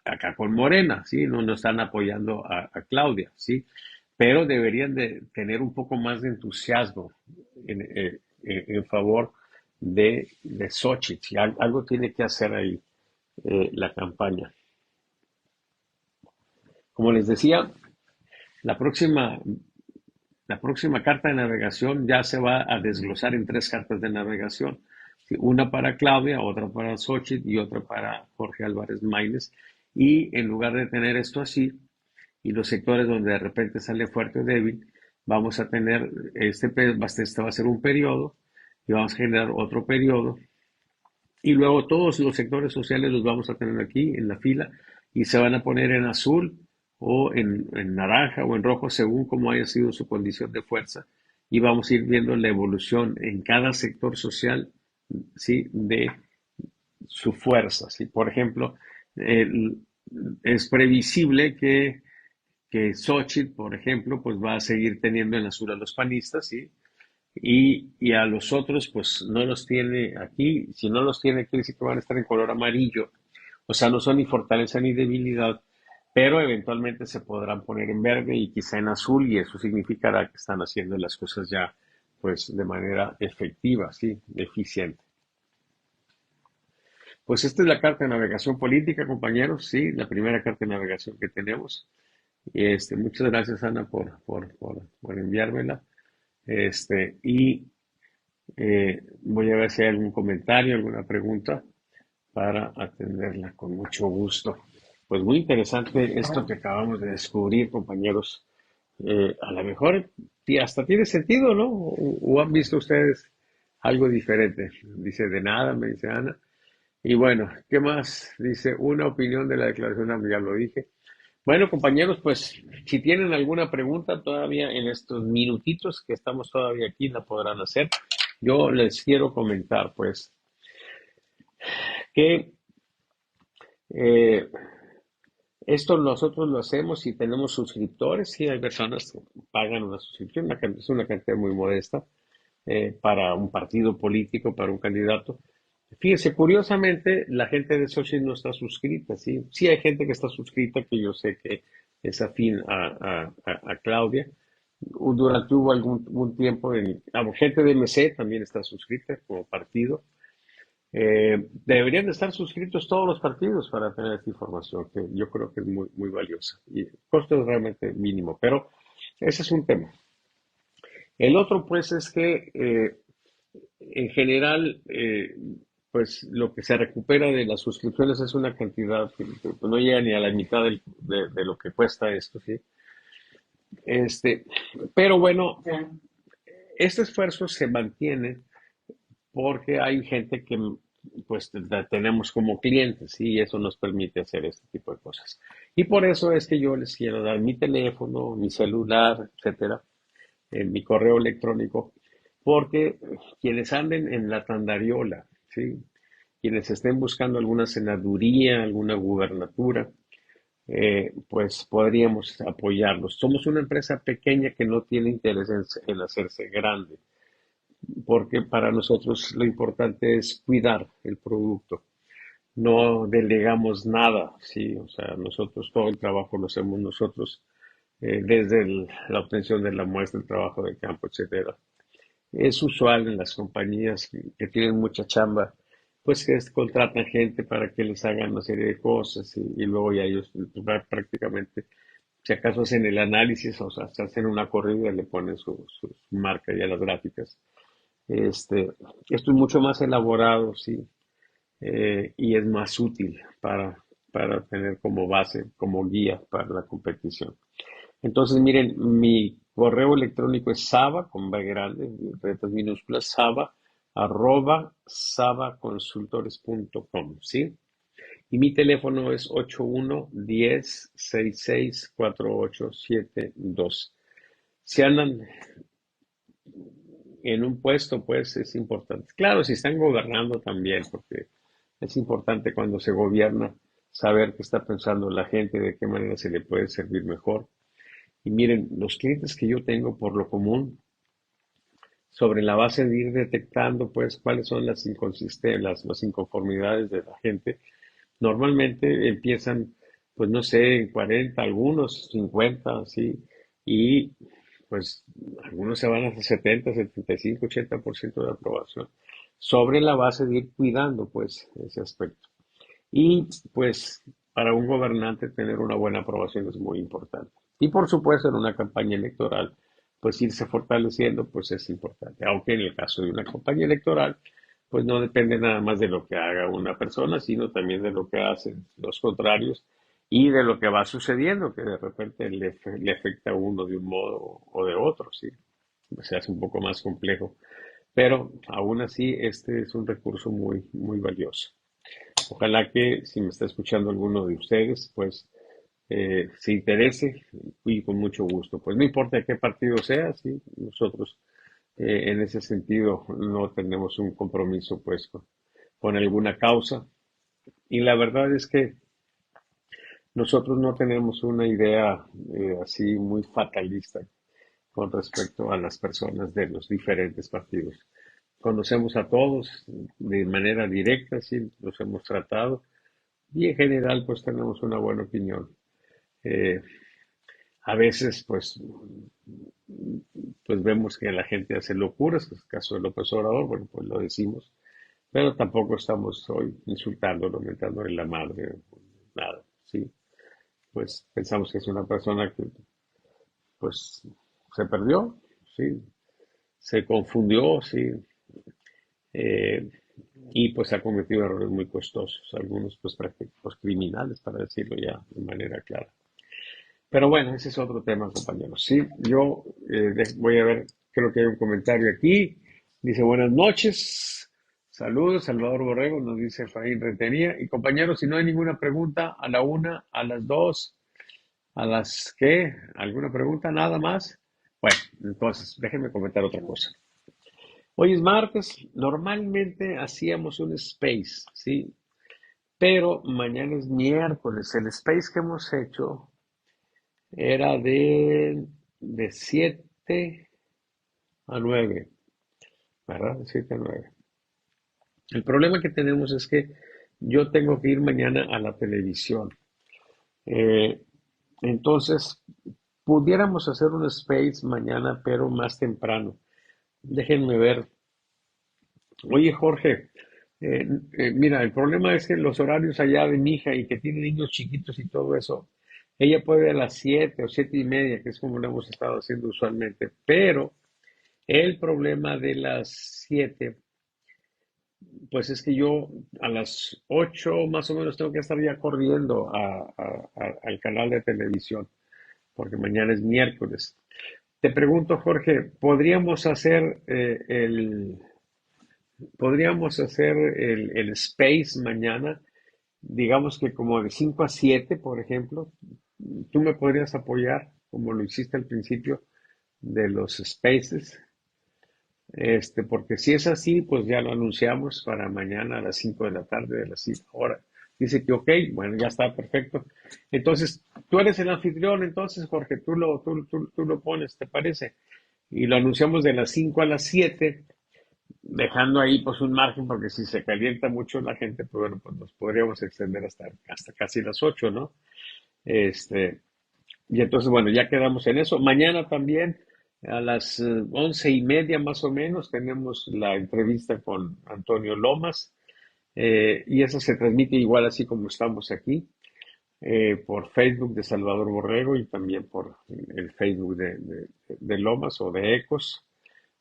acá con Morena, ¿sí? No están apoyando a Claudia, ¿sí? Pero deberían de tener un poco más de entusiasmo en favor de Xochitl. ¿Sí? Algo tiene que hacer ahí la campaña. Como les decía, la próxima, la próxima carta de navegación ya se va a desglosar en tres cartas de navegación. ¿Sí? Una para Claudia, otra para Xochitl y otra para Jorge Álvarez Maínez. Y en lugar de tener esto así, y los sectores donde de repente sale fuerte o débil, vamos a tener, este va a ser un periodo, y vamos a generar otro periodo, y luego todos los sectores sociales los vamos a tener aquí en la fila y se van a poner en azul o en naranja o en rojo según cómo haya sido su condición de fuerza. Y vamos a ir viendo la evolución en cada sector social, ¿sí? De su fuerza, ¿sí? Por ejemplo, es previsible que Xochitl, por ejemplo, pues va a seguir teniendo en azul a los panistas, ¿sí? Y a los otros, pues no los tiene aquí. Si no los tiene, quiere decir que van a estar en color amarillo. O sea, no son ni fortaleza ni debilidad, pero eventualmente se podrán poner en verde y quizá en azul, y eso significará que están haciendo las cosas ya, pues, de manera efectiva, ¿sí? Eficiente. Pues esta es la carta de navegación política, compañeros, sí, la primera carta de navegación que tenemos. Muchas gracias, Ana, por enviármela. Y voy a ver si hay algún comentario, alguna pregunta para atenderla con mucho gusto. Pues muy interesante esto que acabamos de descubrir, compañeros. A lo mejor hasta tiene sentido, ¿no? ¿O han visto ustedes algo diferente. Dice, de nada, me dice Ana. Y bueno, ¿qué más? Dice, una opinión de la declaración amiga, lo dije. Bueno, compañeros, pues si tienen alguna pregunta todavía en estos minutitos que estamos todavía aquí, la podrán hacer. Yo les quiero comentar, pues, que eh, esto nosotros lo hacemos y tenemos suscriptores, sí, hay personas que pagan una suscripción, es una cantidad muy modesta para un partido político, para un candidato. Fíjense, curiosamente, la gente de Xochitl no está suscrita, ¿sí? Sí hay gente que está suscrita, que yo sé que es afín a Claudia. Durante hubo algún tiempo, gente de MC también está suscrita como partido. Deberían de estar suscritos todos los partidos para tener esta información, que yo creo que es muy, muy valiosa. Y el costo es realmente mínimo, pero ese es un tema. El otro, pues, es que en general, pues lo que se recupera de las suscripciones es una cantidad que no llega ni a la mitad de lo que cuesta esto, ¿sí? Este, pero bueno, este esfuerzo se mantiene porque hay gente que pues la tenemos como clientes, ¿sí? Y eso nos permite hacer este tipo de cosas. Y por eso es que yo les quiero dar mi teléfono, mi celular, etcétera, mi correo electrónico, porque quienes anden en la tandariola, ¿sí? Quienes estén buscando alguna senaduría, alguna gubernatura, pues podríamos apoyarlos. Somos una empresa pequeña que no tiene interés en hacerse grande, porque para nosotros lo importante es cuidar el producto. No delegamos nada, ¿sí? O sea, nosotros todo el trabajo lo hacemos nosotros, desde la obtención de la muestra, el trabajo de campo, etcétera. Es usual en las compañías que tienen mucha chamba, pues que contratan gente para que les hagan una serie de cosas y luego ya ellos pues, prácticamente, si acaso hacen el análisis, o sea, se hacen una corrida y le ponen su marca ya a las gráficas. Esto es mucho más elaborado, sí, y es más útil para tener como base, como guía para la competición. Entonces, miren, mi correo electrónico es saba, con B grande, letras minúsculas, saba, arroba sabaconsultores.com, ¿sí? Y mi teléfono es 81-10-66-4872. Si andan en un puesto, pues es importante. Claro, si están gobernando también, porque es importante cuando se gobierna saber qué está pensando la gente, de qué manera se le puede servir mejor. Y miren, los clientes que yo tengo por lo común, sobre la base de ir detectando pues cuáles son las inconsistencias, las inconformidades de la gente, normalmente empiezan, pues no sé, en 40, algunos 50, así, y pues algunos se van hasta 70, 75, 80% de aprobación, sobre la base de ir cuidando pues ese aspecto. Y pues para un gobernante tener una buena aprobación es muy importante. Y por supuesto en una campaña electoral, pues irse fortaleciendo pues es importante. Aunque en el caso de una campaña electoral, pues no depende nada más de lo que haga una persona, sino también de lo que hacen los contrarios y de lo que va sucediendo, que de repente le afecta a uno de un modo o de otro, ¿sí? Se hace un poco más complejo. Pero aún así, este es un recurso muy, muy valioso. Ojalá que si me está escuchando alguno de ustedes, pues se interese y con mucho gusto. Pues no importa qué partido sea, sí, nosotros en ese sentido no tenemos un compromiso pues con alguna causa. Y la verdad es que nosotros no tenemos una idea así muy fatalista con respecto a las personas de los diferentes partidos. Conocemos a todos de manera directa, sí, los hemos tratado y en general pues tenemos una buena opinión. Eh, a veces pues vemos que la gente hace locuras, que es el caso de López Obrador, bueno, pues lo decimos, pero tampoco estamos hoy insultándolo, mentándole la madre, nada, sí. Pues pensamos que es una persona que pues se perdió, sí, se confundió, sí, eh, y pues ha cometido errores muy costosos, algunos pues prácticos criminales, para decirlo ya de manera clara. Pero bueno, ese es otro tema, compañeros. Sí, yo voy a ver, creo que hay un comentario aquí. Dice, buenas noches, saludos, Salvador Borrego, nos dice Efraín Rentería. Y compañeros, si no hay ninguna pregunta, a la una, a las dos, a las qué, ¿alguna pregunta? Nada más. Bueno, entonces, déjenme comentar otra cosa. Hoy es martes, normalmente hacíamos un space, ¿sí? Pero mañana es miércoles. El space que hemos hecho era de 7 a 9, ¿verdad? De 7 a 9. El problema que tenemos es que yo tengo que ir mañana a la televisión. Eh, entonces, pudiéramos hacer un space mañana, pero más temprano. Déjenme ver. Oye, Jorge, mira, el problema es que los horarios allá de mi hija y que tiene niños chiquitos y todo eso, ella puede a las 7 o 7:30, que es como lo hemos estado haciendo usualmente, pero el problema de las 7, pues es que yo a las 8 más o menos tengo que estar ya corriendo al canal de televisión, porque mañana es miércoles. Te pregunto, Jorge, ¿podríamos hacer el space mañana? Digamos que como de 5 a 7, por ejemplo. ¿Tú me podrías apoyar, como lo hiciste al principio de los spaces? Porque si es así, pues ya lo anunciamos para mañana a las 5 de la tarde de la cita. Ahora, dice que ok, bueno, ya está perfecto. Entonces, tú eres el anfitrión, entonces, Jorge, tú lo pones, ¿te parece? Y lo anunciamos de las 5 a las 7, dejando ahí pues un margen, porque si se calienta mucho la gente, pues bueno, pues nos podríamos extender hasta casi las 8, ¿no? Este, y entonces, bueno, ya quedamos en eso. Mañana también, a las 11:30 más o menos, tenemos la entrevista con Antonio Lomas, y esa se transmite igual así como estamos aquí, por Facebook de Salvador Borrego y también por el Facebook de Lomas o de Ecos,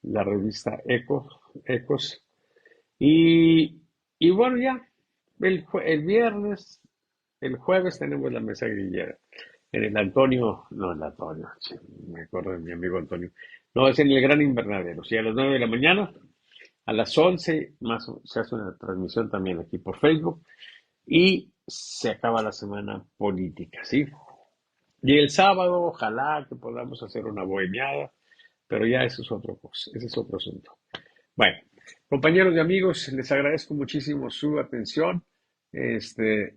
la revista Ecos. Y, y bueno, ya, el viernes, el jueves tenemos la mesa grillera. En el Antonio, no, el Antonio, sí, me acuerdo de mi amigo Antonio. No, es en el Gran Invernadero, sí, a las 9 de la mañana, a las 11 más se hace una transmisión también aquí por Facebook y se acaba la semana política, ¿sí? Y el sábado, ojalá que podamos hacer una bohemiada, pero ya eso es otra cosa, ese es otro asunto. Bueno, compañeros y amigos, les agradezco muchísimo su atención,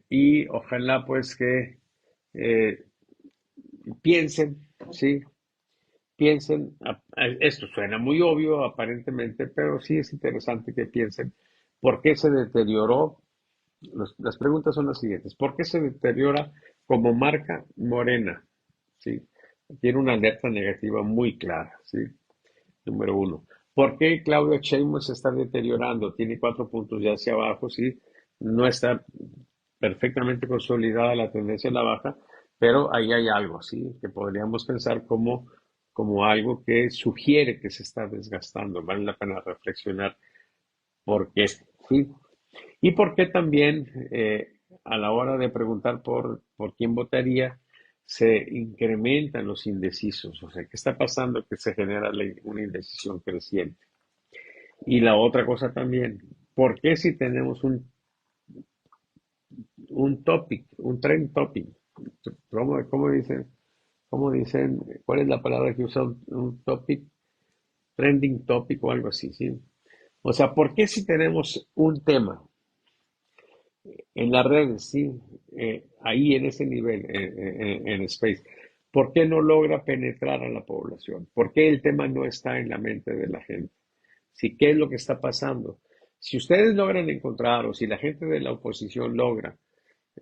y ojalá pues que eh, piensen, ¿sí? Piensen, esto suena muy obvio aparentemente, pero sí es interesante que piensen por qué se deterioró. Las preguntas son las siguientes. ¿Por qué se deteriora como marca Morena? ¿Sí? Tiene una alerta negativa muy clara, ¿sí? Número uno. ¿Por qué Claudia Sheinbaum se está deteriorando? Tiene 4 puntos ya hacia abajo, ¿sí? No está perfectamente consolidada la tendencia a la baja, pero ahí hay algo, ¿sí? Que podríamos pensar como algo que sugiere que se está desgastando. Vale la pena reflexionar por qué, ¿sí? Y por qué también, a la hora de preguntar por quién votaría, se incrementan los indecisos. O sea, ¿qué está pasando? Que se genera una indecisión creciente. Y la otra cosa también, ¿por qué si tenemos un topic, un trend topic? ¿Cómo dicen? ¿Cuál es la palabra que usa un topic? Trending topic o algo así, ¿sí? O sea, ¿por qué si tenemos un tema en las redes, sí, ahí en ese nivel, en Space, por qué no logra penetrar a la población? ¿Por qué el tema no está en la mente de la gente? ¿Sí? ¿Qué es lo que está pasando? Si ustedes logran encontrar, o si la gente de la oposición logra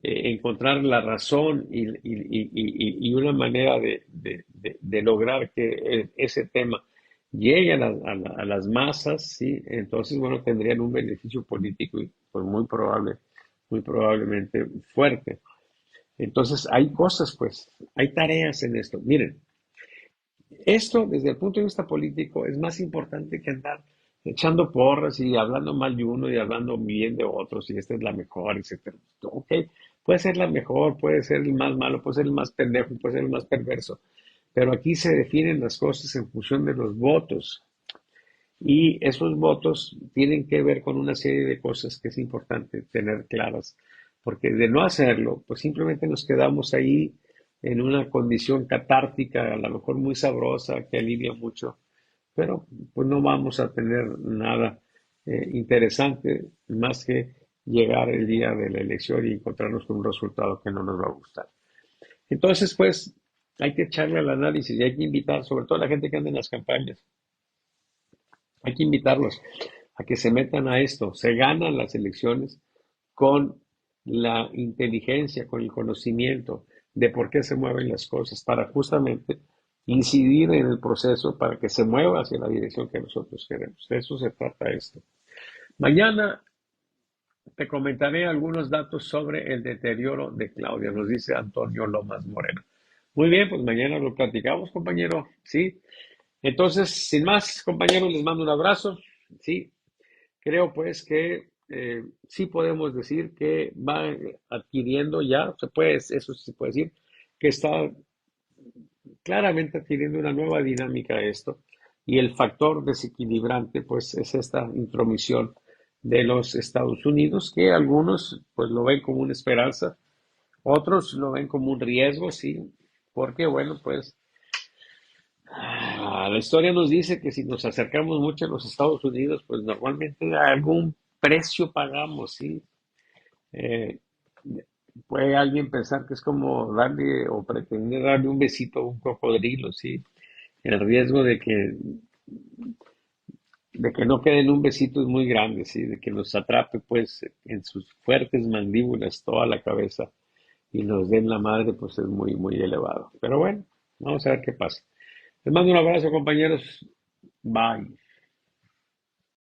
encontrar la razón y una manera de lograr que ese tema llegue a las masas, ¿sí? Entonces, bueno, tendrían un beneficio político y pues muy probablemente fuerte. Entonces, hay cosas, pues, hay tareas en esto. Miren, esto desde el punto de vista político es más importante que andar echando porras y hablando mal de uno y hablando bien de otros y esta es la mejor, etcétera. Ok, puede ser la mejor, puede ser el más malo, puede ser el más pendejo, puede ser el más perverso, pero aquí se definen las cosas en función de los votos Y esos votos tienen que ver con una serie de cosas que es importante tener claras, porque de no hacerlo, pues simplemente nos quedamos ahí en una condición catártica, a lo mejor muy sabrosa, que alivia mucho, pero pues no vamos a tener nada interesante más que llegar el día de la elección y encontrarnos con un resultado que no nos va a gustar. Entonces, pues, hay que echarle al análisis y hay que invitar, sobre todo a la gente que anda en las campañas, hay que invitarlos a que se metan a esto. Se ganan las elecciones con la inteligencia, con el conocimiento de por qué se mueven las cosas, para justamente incidir en el proceso para que se mueva hacia la dirección que nosotros queremos. De eso se trata esto. Mañana te comentaré algunos datos sobre el deterioro de Claudia, nos dice Antonio Lomas Moreno. Muy bien, pues mañana lo platicamos, compañero. Sí. Entonces, sin más, compañeros, les mando un abrazo. Sí, creo pues que sí podemos decir que va adquiriendo ya, se puede, eso sí se puede decir, que está claramente adquiriendo una nueva dinámica esto. Y el factor desequilibrante, pues, es esta intromisión de los Estados Unidos, que algunos, pues, lo ven como una esperanza, otros lo ven como un riesgo, sí, porque, bueno, pues, la historia nos dice que si nos acercamos mucho a los Estados Unidos, pues, normalmente algún precio pagamos, sí. Eh, puede alguien pensar que es como darle o pretender darle un besito a un cocodrilo, sí. El riesgo de que no quede en un besito es muy grande, ¿sí? De que nos atrape pues en sus fuertes mandíbulas toda la cabeza y nos den la madre pues es muy, muy elevado. Pero bueno, vamos a ver qué pasa. Les mando un abrazo, compañeros. Bye.